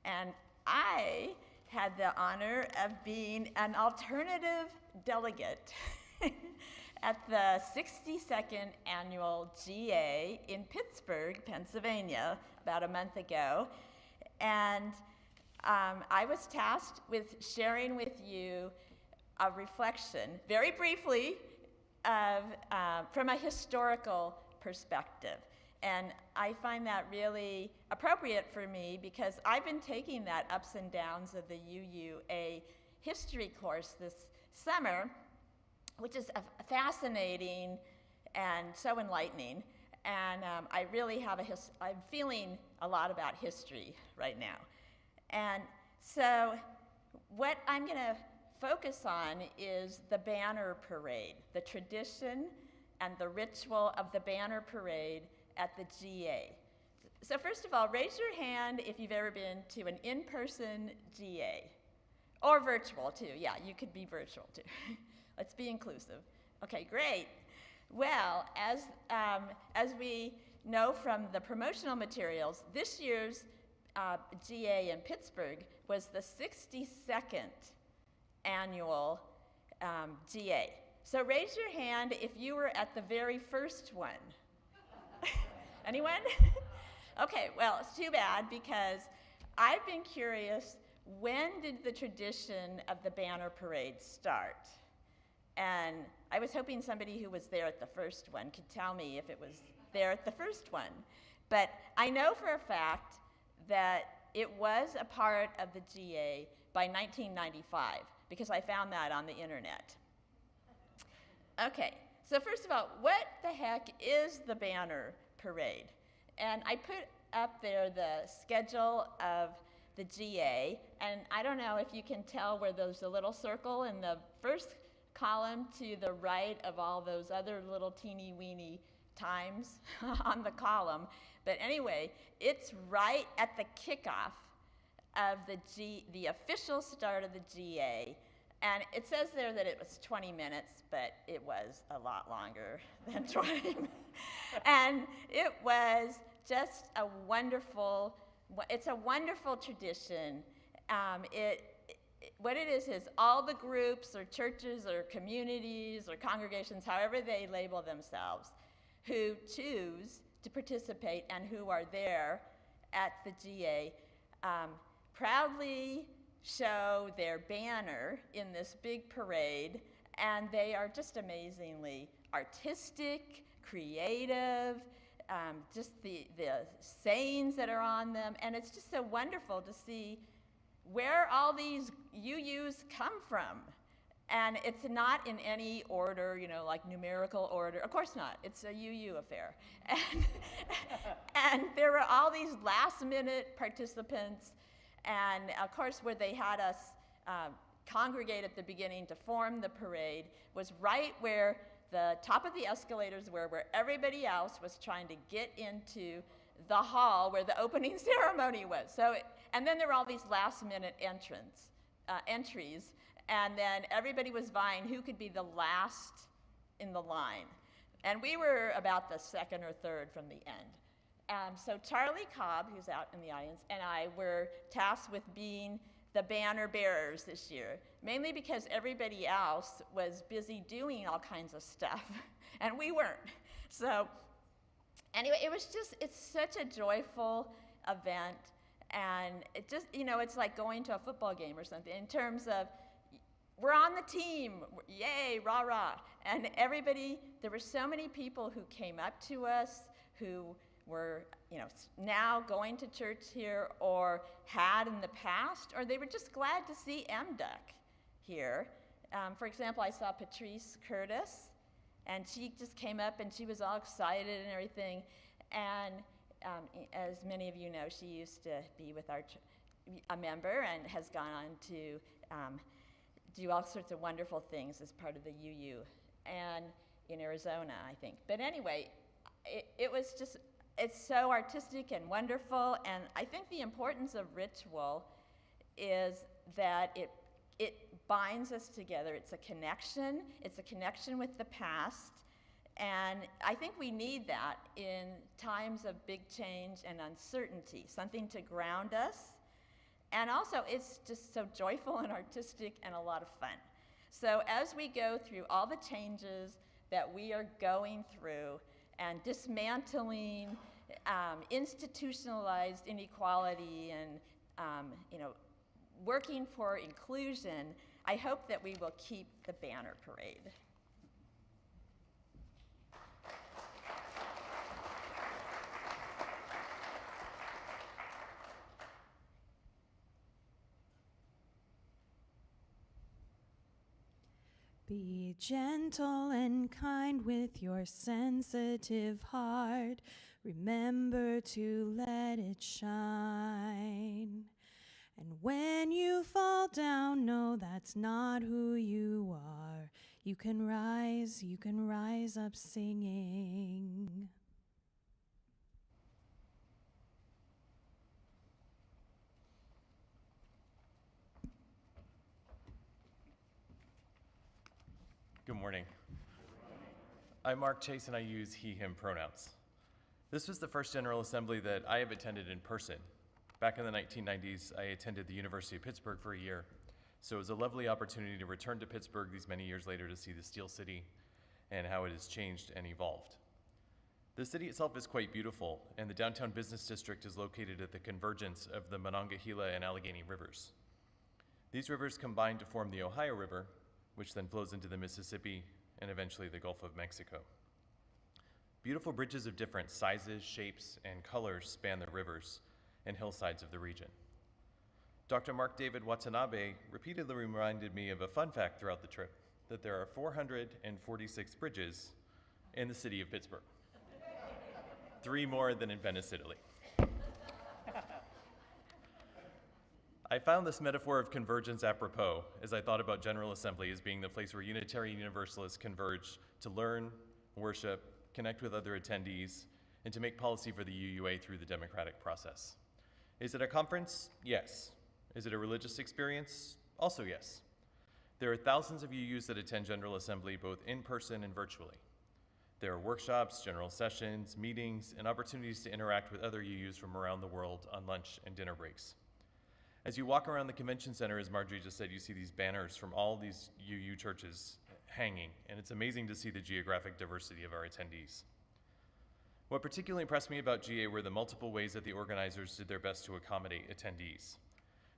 And I had the honor of being an alternative delegate at the 62nd annual GA in Pittsburgh, Pennsylvania, about a month ago. And I was tasked with sharing with you a reflection, very briefly, of, from a historical perspective. And I find that really appropriate for me because I've been taking that ups and downs of the UUA history course this summer, which is fascinating and so enlightening. And I really have I'm feeling a lot about history right now. And so what I'm going to focus on is the banner parade, the tradition and the ritual of the banner parade at the GA. So first of all, raise your hand if you've ever been to an in-person GA, or virtual too. Yeah, you could be virtual too. Let's be inclusive. Okay, great. Well, as we know from the promotional materials, this year's GA in Pittsburgh was the 62nd annual GA. So raise your hand if you were at the very first one. Anyone? Okay, well, it's too bad because I've been curious, when did the tradition of the banner parade start? And I was hoping somebody who was there at the first one could tell me if it was there at the first one. But I know for a fact that it was a part of the GA by 1995, because I found that on the internet. Okay, so first of all, what the heck is the banner parade? And I put up there the schedule of the GA, and I don't know if you can tell where there's a little circle in the first column to the right of all those other little teeny weeny times on the column. But anyway, it's right at the kickoff of the official start of the GA. And it says there that it was 20 minutes, but it was a lot longer than 20 minutes. And it was just a wonderful, it's a wonderful tradition. What it is all the groups or churches or communities or congregations, however they label themselves, who choose to participate and who are there at the GA, proudly show their banner in this big parade, and they are just amazingly artistic, creative, just the sayings that are on them, and it's just so wonderful to see where all these UUs come from. And it's not in any order, you know, like numerical order. Of course not. It's a UU affair. And there were all these last-minute participants. And, of course, where they had us congregate at the beginning to form the parade was right where the top of the escalators were, where everybody else was trying to get into the hall where the opening ceremony was. So, and then there were all these last-minute entries. And then everybody was vying who could be the last in the line. And we were about the second or third from the end. So Charlie Cobb, who's out in the audience, and I were tasked with being the banner bearers this year, mainly because everybody else was busy doing all kinds of stuff, and we weren't. So anyway, it's such a joyful event, and it just, you know, it's like going to a football game or something in terms of, we're on the team, yay, rah, rah. And everybody, there were so many people who came up to us, who were, now going to church here or had in the past, or they were just glad to see MDUC here. For example, I saw Patrice Curtis, and she just came up and she was all excited and everything. And as many of you know, she used to be with a member and has gone on to do all sorts of wonderful things as part of the UU and in Arizona, I think. But anyway, it's so artistic and wonderful, and I think the importance of ritual is that it binds us together. It's a connection with the past, and I think we need that in times of big change and uncertainty, something to ground us. And also, it's just so joyful and artistic and a lot of fun. So as we go through all the changes that we are going through and dismantling institutionalized inequality and working for inclusion, I hope that we will keep the banner parade. Be gentle and kind with your sensitive heart. Remember to let it shine. And when you fall down, know that's not who you are. You can rise up singing. Good morning. I'm Mark Chase and I use he, him pronouns. This was the first General Assembly that I have attended in person. Back in the 1990s, I attended the University of Pittsburgh for a year, so it was a lovely opportunity to return to Pittsburgh these many years later to see the Steel City and how it has changed and evolved. The city itself is quite beautiful, and the downtown business district is located at the convergence of the Monongahela and Allegheny rivers. These rivers combine to form the Ohio River, which then flows into the Mississippi and eventually the Gulf of Mexico. Beautiful bridges of different sizes, shapes, and colors span the rivers and hillsides of the region. Dr. Mark David Watanabe repeatedly reminded me of a fun fact throughout the trip, that there are 446 bridges in the city of Pittsburgh. 3 more than in Venice, Italy. I found this metaphor of convergence apropos as I thought about General Assembly as being the place where Unitarian Universalists converge to learn, worship, connect with other attendees, and to make policy for the UUA through the democratic process. Is it a conference? Yes. Is it a religious experience? Also yes. There are thousands of UUs that attend General Assembly both in person and virtually. There are workshops, general sessions, meetings, and opportunities to interact with other UUs from around the world on lunch and dinner breaks. As you walk around the convention center, as Marjorie just said, you see these banners from all these UU churches hanging, and it's amazing to see the geographic diversity of our attendees. What particularly impressed me about GA were the multiple ways that the organizers did their best to accommodate attendees.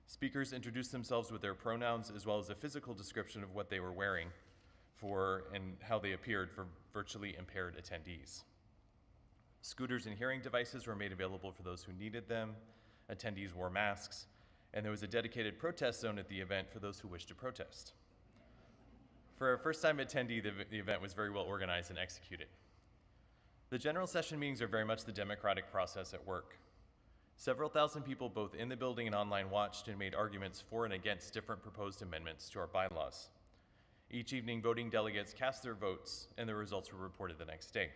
Speakers introduced themselves with their pronouns as well as a physical description of what they were wearing and how they appeared for virtually impaired attendees. Scooters and hearing devices were made available for those who needed them. Attendees wore masks, and there was a dedicated protest zone at the event for those who wished to protest. For a first-time attendee, the event was very well organized and executed. The general session meetings are very much the democratic process at work. Several thousand people both in the building and online watched and made arguments for and against different proposed amendments to our bylaws. Each evening, voting delegates cast their votes, and the results were reported the next day.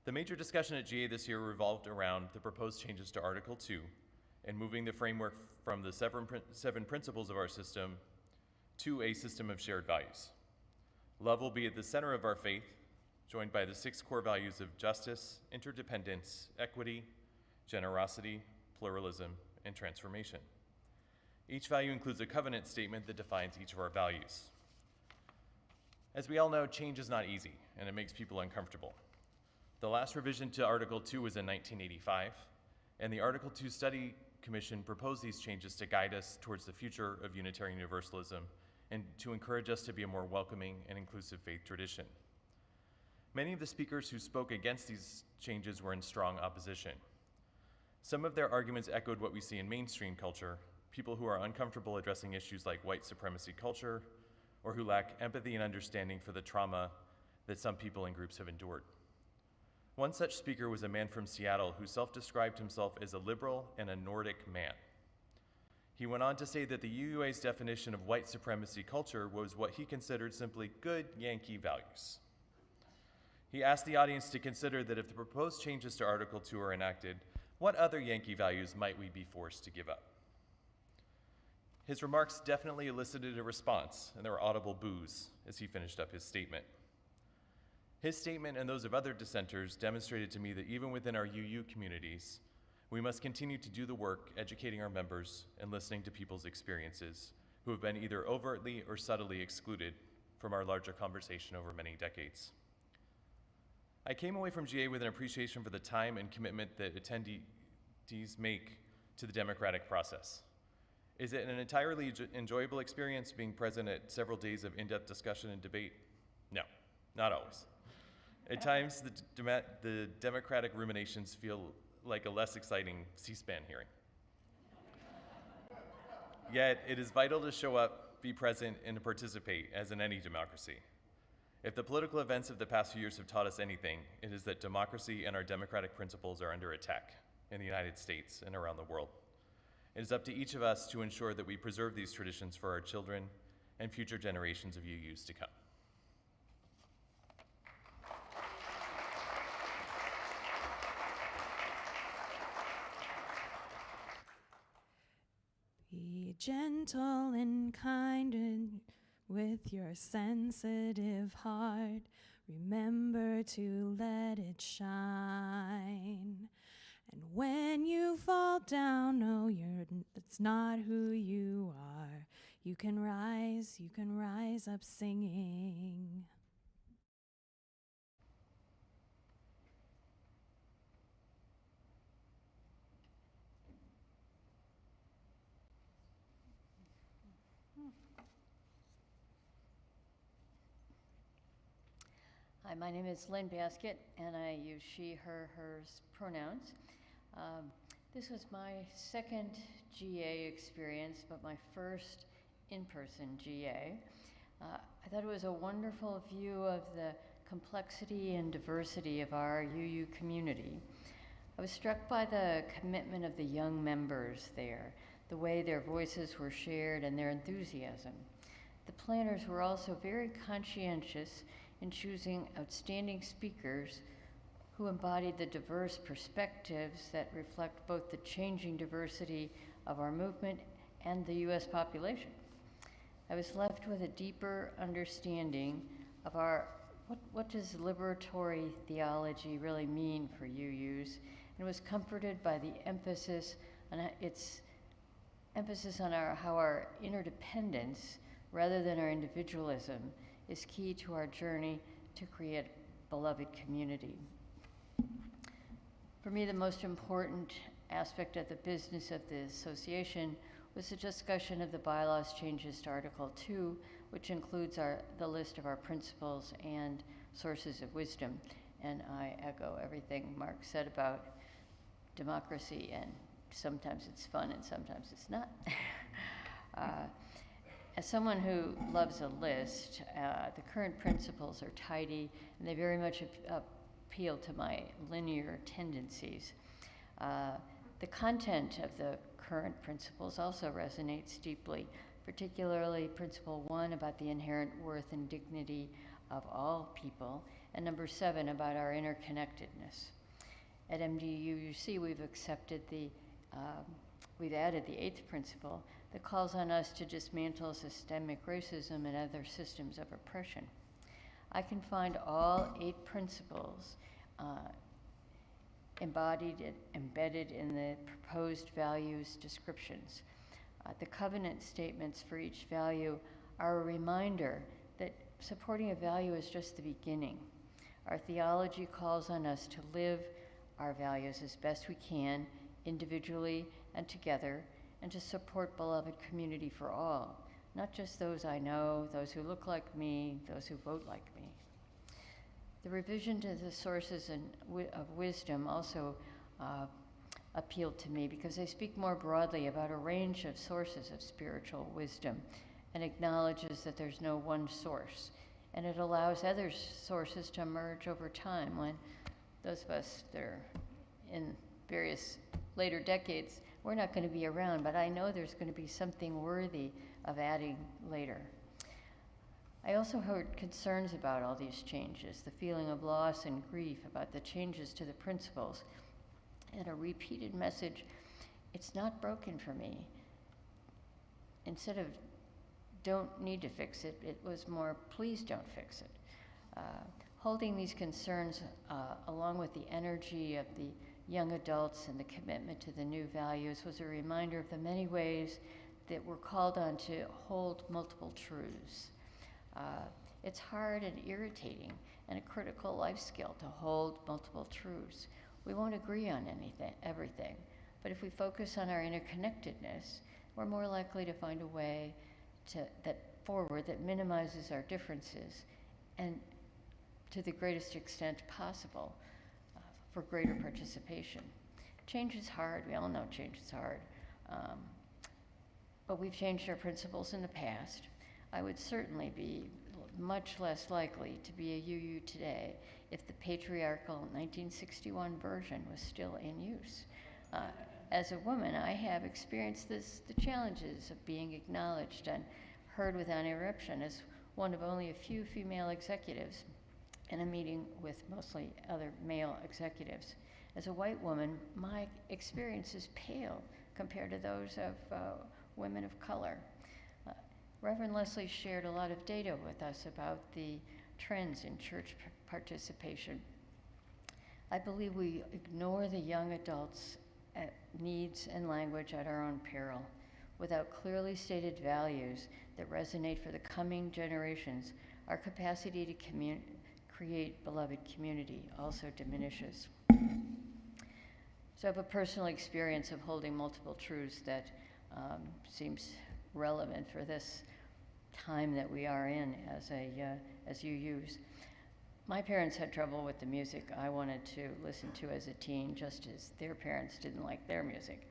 The major discussion at GA this year revolved around the proposed changes to Article 2 and moving the framework from the 7 principles of our system to a system of shared values. Love will be at the center of our faith, joined by the 6 core values of justice, interdependence, equity, generosity, pluralism, and transformation. Each value includes a covenant statement that defines each of our values. As we all know, change is not easy, and it makes people uncomfortable. The last revision to Article 2 was in 1985, and the Article 2 Study Commission proposed these changes to guide us towards the future of Unitarian Universalism and to encourage us to be a more welcoming and inclusive faith tradition. Many of the speakers who spoke against these changes were in strong opposition. Some of their arguments echoed what we see in mainstream culture, people who are uncomfortable addressing issues like white supremacy culture, or who lack empathy and understanding for the trauma that some people and groups have endured. One such speaker was a man from Seattle who self-described himself as a liberal and a Nordic man. He went on to say that the UUA's definition of white supremacy culture was what he considered simply good Yankee values. He asked the audience to consider that if the proposed changes to Article 2 are enacted, what other Yankee values might we be forced to give up? His remarks definitely elicited a response, and there were audible boos as he finished up his statement. His statement and those of other dissenters demonstrated to me that even within our UU communities, we must continue to do the work educating our members and listening to people's experiences who have been either overtly or subtly excluded from our larger conversation over many decades. I came away from GA with an appreciation for the time and commitment that attendees make to the democratic process. Is it an entirely enjoyable experience being present at several days of in-depth discussion and debate? No, not always. At times, the democratic ruminations feel like a less exciting C-SPAN hearing. Yet, it is vital to show up, be present, and to participate, as in any democracy. If the political events of the past few years have taught us anything, it is that democracy and our democratic principles are under attack in the United States and around the world. It is up to each of us to ensure that we preserve these traditions for our children and future generations of UUs to come. Be gentle and kind and with your sensitive heart. Remember to let it shine. And when you fall down, no, that's not who you are. You can rise up singing. Hi, my name is Lynn Baskett, and I use she, her, hers pronouns. This was my second GA experience, but my first in-person GA. I thought it was a wonderful view of the complexity and diversity of our UU community. I was struck by the commitment of the young members there, the way their voices were shared and their enthusiasm. The planners were also very conscientious in choosing outstanding speakers who embodied the diverse perspectives that reflect both the changing diversity of our movement and the US population. I was left with a deeper understanding of what does liberatory theology really mean for UUs, and was comforted by the emphasis on how our interdependence rather than our individualism is key to our journey to create beloved community. For me, the most important aspect of the business of the association was the discussion of the bylaws changes to Article 2, which includes the list of our principles and sources of wisdom. And I echo everything Mark said about democracy, and sometimes it's fun and sometimes it's not. As someone who loves a list, the current principles are tidy, and they very much appeal to my linear tendencies. The content of the current principles also resonates deeply, particularly Principle 1 about the inherent worth and dignity of all people, and number 7 about our interconnectedness. At MDUUC, we've added the 8th principle that calls on us to dismantle systemic racism and other systems of oppression. I can find all 8 principles embedded in the proposed values descriptions. The covenant statements for each value are a reminder that supporting a value is just the beginning. Our theology calls on us to live our values as best we can, individually and together, and to support beloved community for all, not just those I know, those who look like me, those who vote like me. The revision to the sources of wisdom also appealed to me because they speak more broadly about a range of sources of spiritual wisdom and acknowledges that there's no one source. And it allows other sources to emerge over time when those of us that are in various later decades, we're not going to be around, but I know there's going to be something worthy of adding later. I also heard concerns about all these changes, the feeling of loss and grief about the changes to the principles, and a repeated message, it's not broken for me. Instead of don't need to fix it, it was more please don't fix it. Holding these concerns along with the energy of the young adults and the commitment to the new values was a reminder of the many ways that we're called on to hold multiple truths. It's hard and irritating and a critical life skill to hold multiple truths. We won't agree on everything, but if we focus on our interconnectedness, we're more likely to find a way that minimizes our differences and to the greatest extent possible for greater participation. Change is hard, we all know change is hard, but we've changed our principles in the past. I would certainly be much less likely to be a UU today if the patriarchal 1961 version was still in use. As a woman, I have experienced the challenges of being acknowledged and heard without interruption as one of only a few female executives in a meeting with mostly other male executives. As a white woman, my experiences pale compared to those of women of color. Reverend Leslie shared a lot of data with us about the trends in church participation. I believe we ignore the young adults' needs and language at our own peril. Without clearly stated values that resonate for the coming generations, our capacity to create beloved community also diminishes. So I have a personal experience of holding multiple truths that seems relevant for this time that we are in as UUs. My parents had trouble with the music I wanted to listen to as a teen, just as their parents didn't like their music.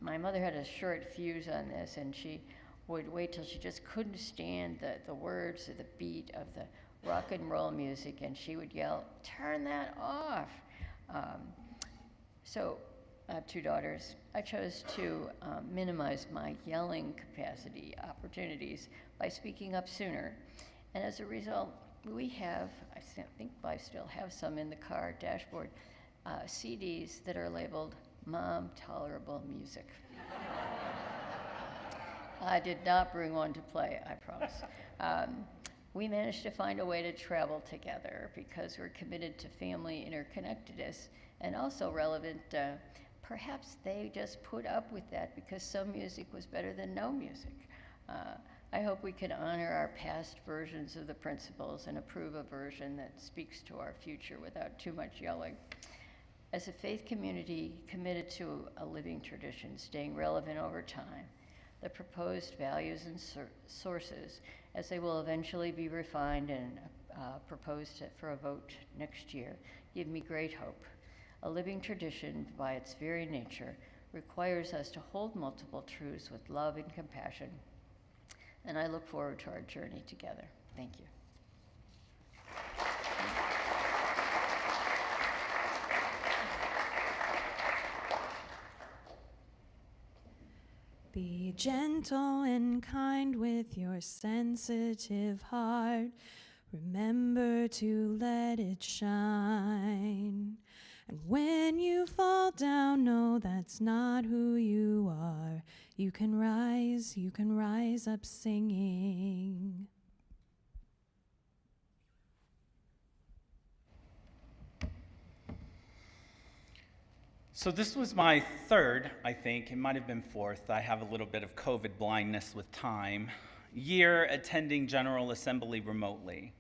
My mother had a short fuse on this, and she would wait till she just couldn't stand the words or the beat of the rock and roll music, and she would yell, "Turn that off." So I have two daughters. I chose to minimize my yelling capacity opportunities by speaking up sooner. And as a result, we have, I think I still have some in the car dashboard, CDs that are labeled Mom Tolerable Music. I did not bring one to play, I promise. We managed to find a way to travel together because we're committed to family interconnectedness and also relevant. Perhaps they just put up with that because some music was better than no music. I hope we can honor our past versions of the principles and approve a version that speaks to our future without too much yelling. As a faith community committed to a living tradition, staying relevant over time, the proposed values and sources, as they will eventually be refined and proposed for a vote next year, give me great hope. A living tradition, by its very nature, requires us to hold multiple truths with love and compassion. And I look forward to our journey together. Thank you. Be gentle and kind with your sensitive heart. Remember to let it shine. And when you fall down, know that's not who you are. You can rise up singing. So this was my third, I think, it might have been fourth, I have a little bit of COVID blindness with time, year attending General Assembly remotely.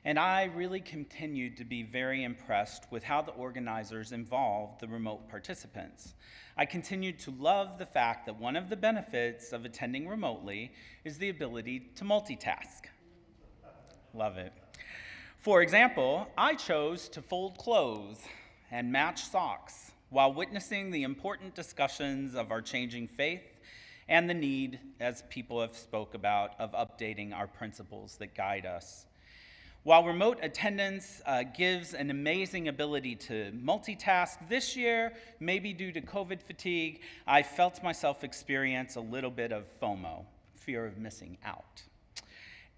And I really continued to be very impressed with how the organizers involved the remote participants. I continued to love the fact that one of the benefits of attending remotely is the ability to multitask. Love it. For example, I chose to fold clothes and match socks while witnessing the important discussions of our changing faith and the need, as people have spoke about, of updating our principles that guide us. While remote attendance gives an amazing ability to multitask, this year, maybe due to COVID fatigue, I felt myself experience a little bit of FOMO, fear of missing out.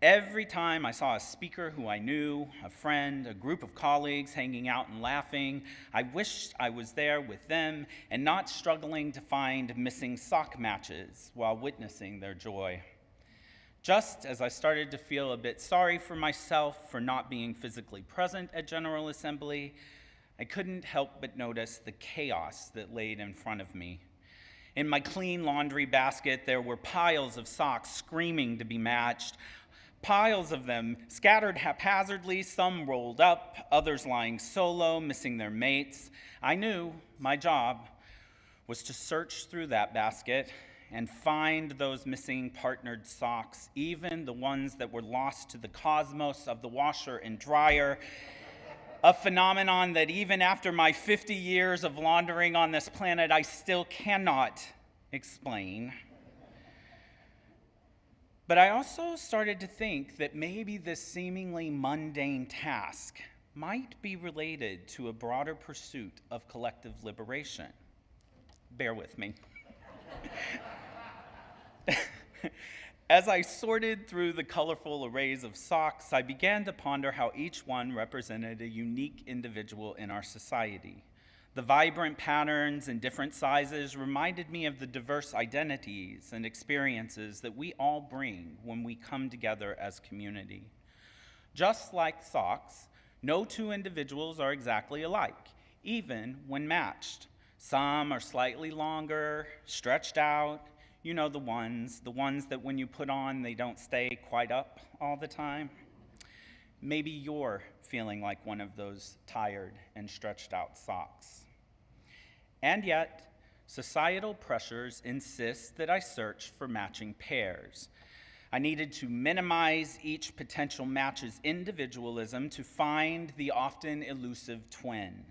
Every time I saw a speaker who I knew, a friend, a group of colleagues hanging out and laughing, I wished I was there with them and not struggling to find missing sock matches while witnessing their joy. Just as I started to feel a bit sorry for myself for not being physically present at General Assembly, I couldn't help but notice the chaos that laid in front of me. In my clean laundry basket, there were piles of socks screaming to be matched, piles of them scattered haphazardly, some rolled up, others lying solo, missing their mates. I knew my job was to search through that basket and find those missing partnered socks, even the ones that were lost to the cosmos of the washer and dryer, a phenomenon that even after my 50 years of laundering on this planet, I still cannot explain. But I also started to think that maybe this seemingly mundane task might be related to a broader pursuit of collective liberation. Bear with me. As I sorted through the colorful arrays of socks, I began to ponder how each one represented a unique individual in our society. The vibrant patterns and different sizes reminded me of the diverse identities and experiences that we all bring when we come together as community. Just like socks, no two individuals are exactly alike, even when matched. Some are slightly longer, stretched out. You know the ones that when you put on, they don't stay quite up all the time. Maybe you're feeling like one of those tired and stretched out socks. And yet, societal pressures insist that I search for matching pairs. I needed to minimize each potential match's individualism to find the often elusive twin.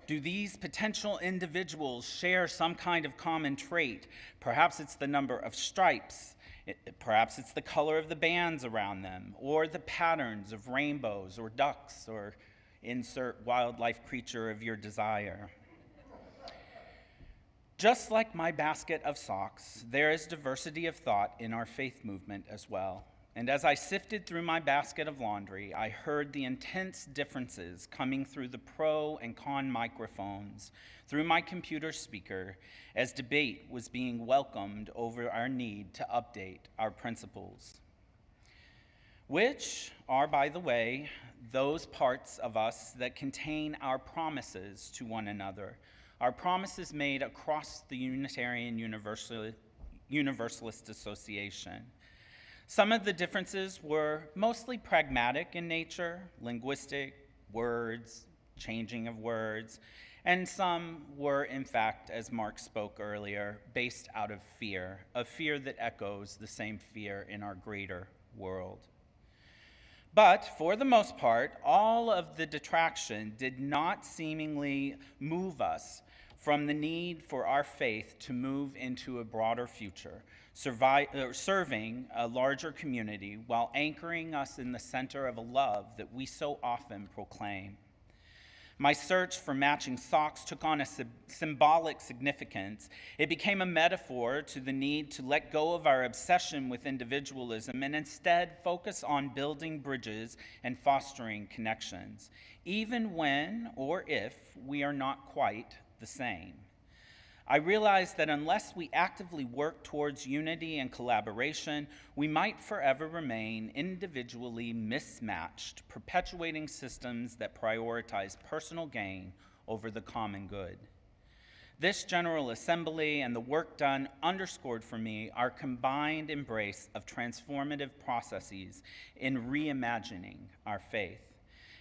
Do these potential individuals share some kind of common trait? Perhaps it's the number of stripes, perhaps it's the color of the bands around them, or the patterns of rainbows or ducks, or insert wildlife creature of your desire. Just like my basket of socks, there is diversity of thought in our faith movement as well. And as I sifted through my basket of laundry, I heard the intense differences coming through the pro and con microphones, through my computer speaker, as debate was being welcomed over our need to update our principles. Which are, by the way, those parts of us that contain our promises to one another, our promises made across the Unitarian Universalist Association. Some of the differences were mostly pragmatic in nature, linguistic, words, changing of words, and some were, in fact, as Mark spoke earlier, based out of fear, a fear that echoes the same fear in our greater world. But for the most part, all of the detraction did not seemingly move us from the need for our faith to move into a broader future, serving a larger community while anchoring us in the center of a love that we so often proclaim. My search for matching socks took on a symbolic significance. It became a metaphor to the need to let go of our obsession with individualism and instead focus on building bridges and fostering connections, even when or if we are not quite the same. I realized that unless we actively work towards unity and collaboration, we might forever remain individually mismatched, perpetuating systems that prioritize personal gain over the common good. This General Assembly and the work done underscored for me our combined embrace of transformative processes in reimagining our faith.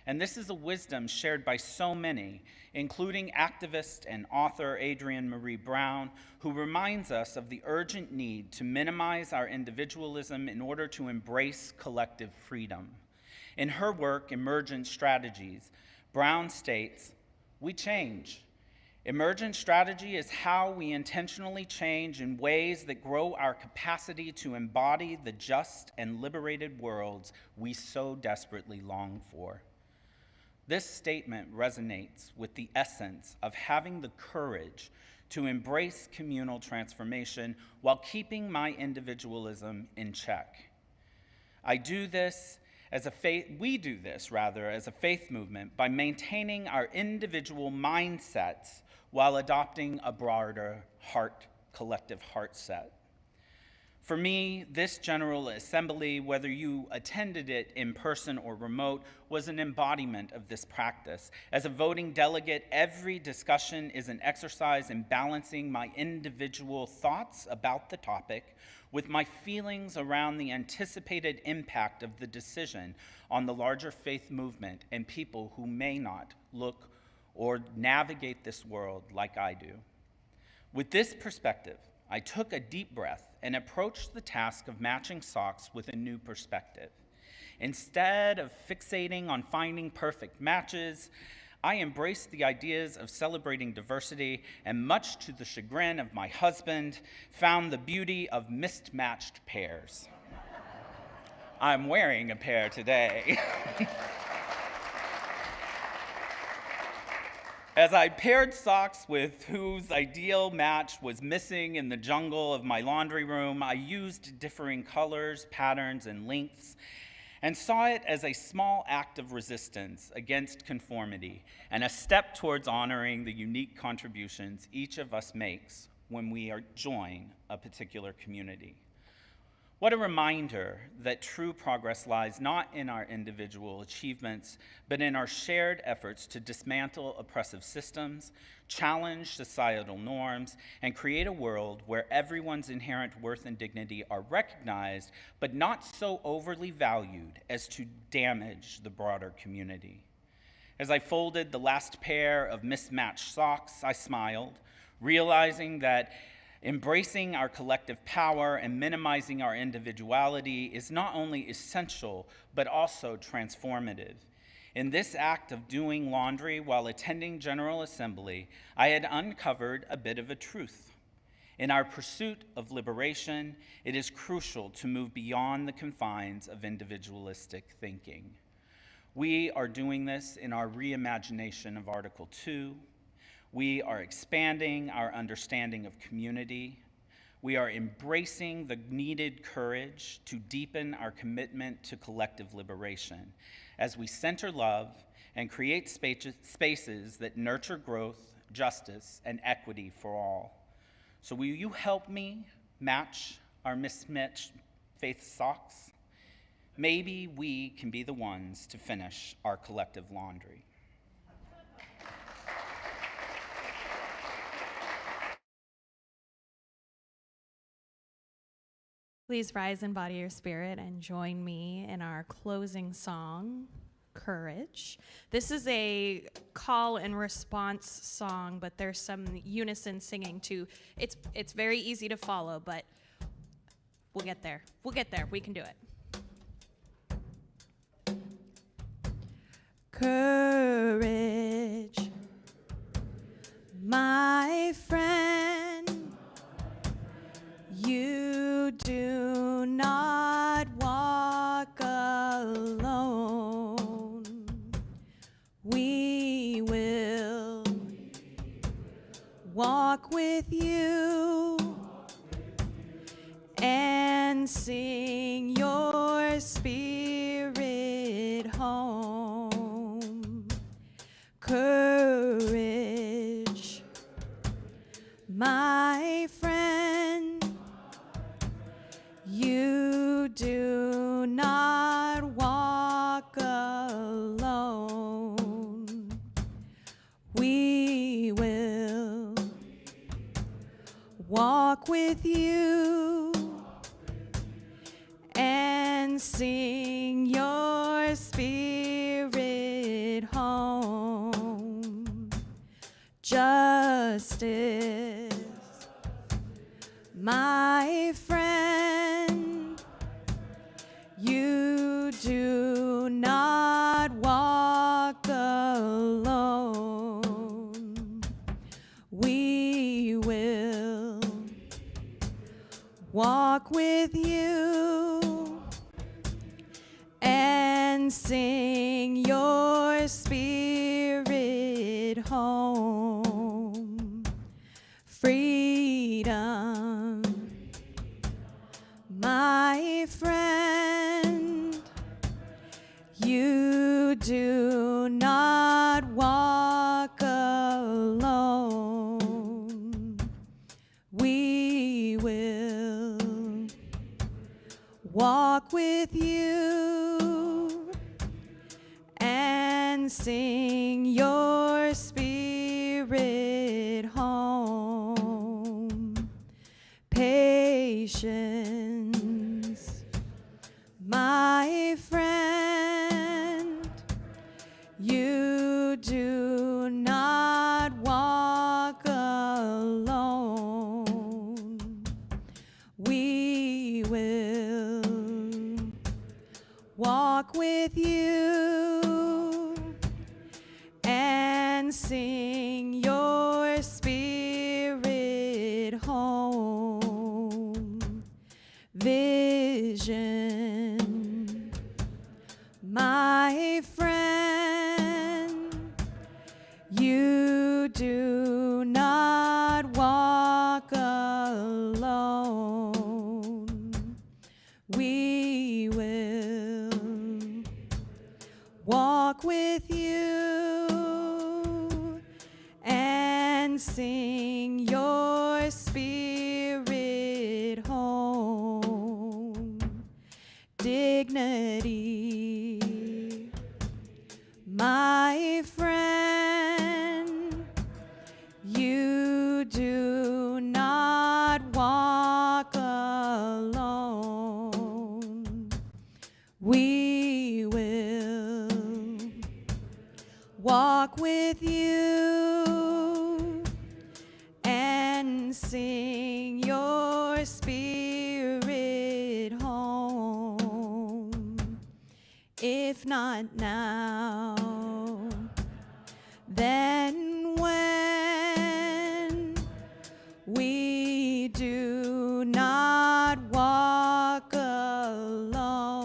And this is a wisdom shared by so many, including activist and author Adrienne Maree Brown, who reminds us of the urgent need to minimize our individualism in order to embrace collective freedom. In her work, Emergent Strategies, Brown states, "We change. Emergent strategy is how we intentionally change in ways that grow our capacity to embody the just and liberated worlds we so desperately long for." This statement resonates with the essence of having the courage to embrace communal transformation while keeping my individualism in check. We do this as a faith movement by maintaining our individual mindsets while adopting a broader collective heart set. For me, this General Assembly, whether you attended it in person or remote, was an embodiment of this practice. As a voting delegate, every discussion is an exercise in balancing my individual thoughts about the topic with my feelings around the anticipated impact of the decision on the larger faith movement and people who may not look or navigate this world like I do. With this perspective, I took a deep breath and approached the task of matching socks with a new perspective. Instead of fixating on finding perfect matches, I embraced the ideas of celebrating diversity and, much to the chagrin of my husband, found the beauty of mismatched pairs. I'm wearing a pair today. As I paired socks with whose ideal match was missing in the jungle of my laundry room, I used differing colors, patterns, and lengths, and saw it as a small act of resistance against conformity and a step towards honoring the unique contributions each of us makes when we join a particular community. What a reminder that true progress lies not in our individual achievements, but in our shared efforts to dismantle oppressive systems, challenge societal norms, and create a world where everyone's inherent worth and dignity are recognized, but not so overly valued as to damage the broader community. As I folded the last pair of mismatched socks, I smiled, realizing that embracing our collective power and minimizing our individuality is not only essential, but also transformative. In this act of doing laundry while attending General Assembly, I had uncovered a bit of a truth. In our pursuit of liberation, it is crucial to move beyond the confines of individualistic thinking. We are doing this in our reimagination of Article 2. We are expanding our understanding of community. We are embracing the needed courage to deepen our commitment to collective liberation as we center love and create spaces that nurture growth, justice, and equity for all. So will you help me match our mismatched faith socks? Maybe we can be the ones to finish our collective laundry. Please rise in body or spirit and join me in our closing song, Courage. This is a call and response song, but there's some unison singing too. It's very easy to follow, but we'll get there. We'll get there. We can do it. Courage, my friend, you do not walk alone. We will walk with you and sing your spirit home. Courage, my friend, you do not walk alone. We will walk with you and sing your spirit home. Justice, my friend, you do not walk with you and sing your spirit home. Freedom, my friend, you do not walk alone. We will walk with you and sing your spirit home. Patience, my friend, you do not walk alone. We will walk with you and sing your spirit home. Vision, my friend, you do not walk alone. We will walk with you and sing your spirit home. Dignity, my friend, you do not walk alone. We will walk with you and sing your spirit home. If not now, then when? We do not walk alone.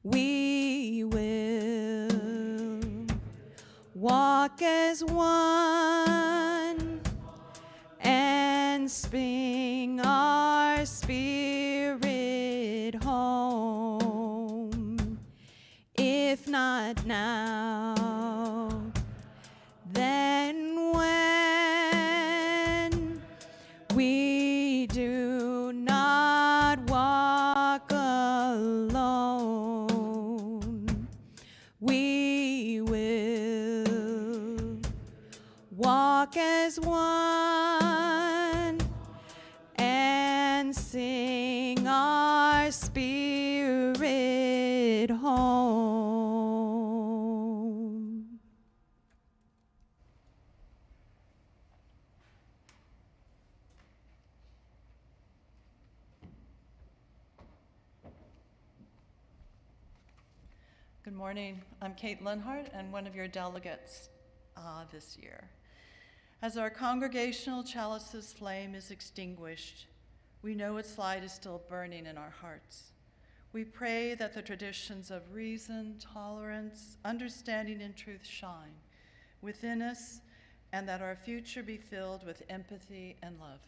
We will walk as one and sing our spirit home. If not now, then when? We do not walk alone. We will walk as one and sing our spirit home. Good morning. I'm Kate Linhart and one of your delegates this year. As our congregational chalice's flame is extinguished, we know its light is still burning in our hearts. We pray that the traditions of reason, tolerance, understanding, and truth shine within us, and that our future be filled with empathy and love.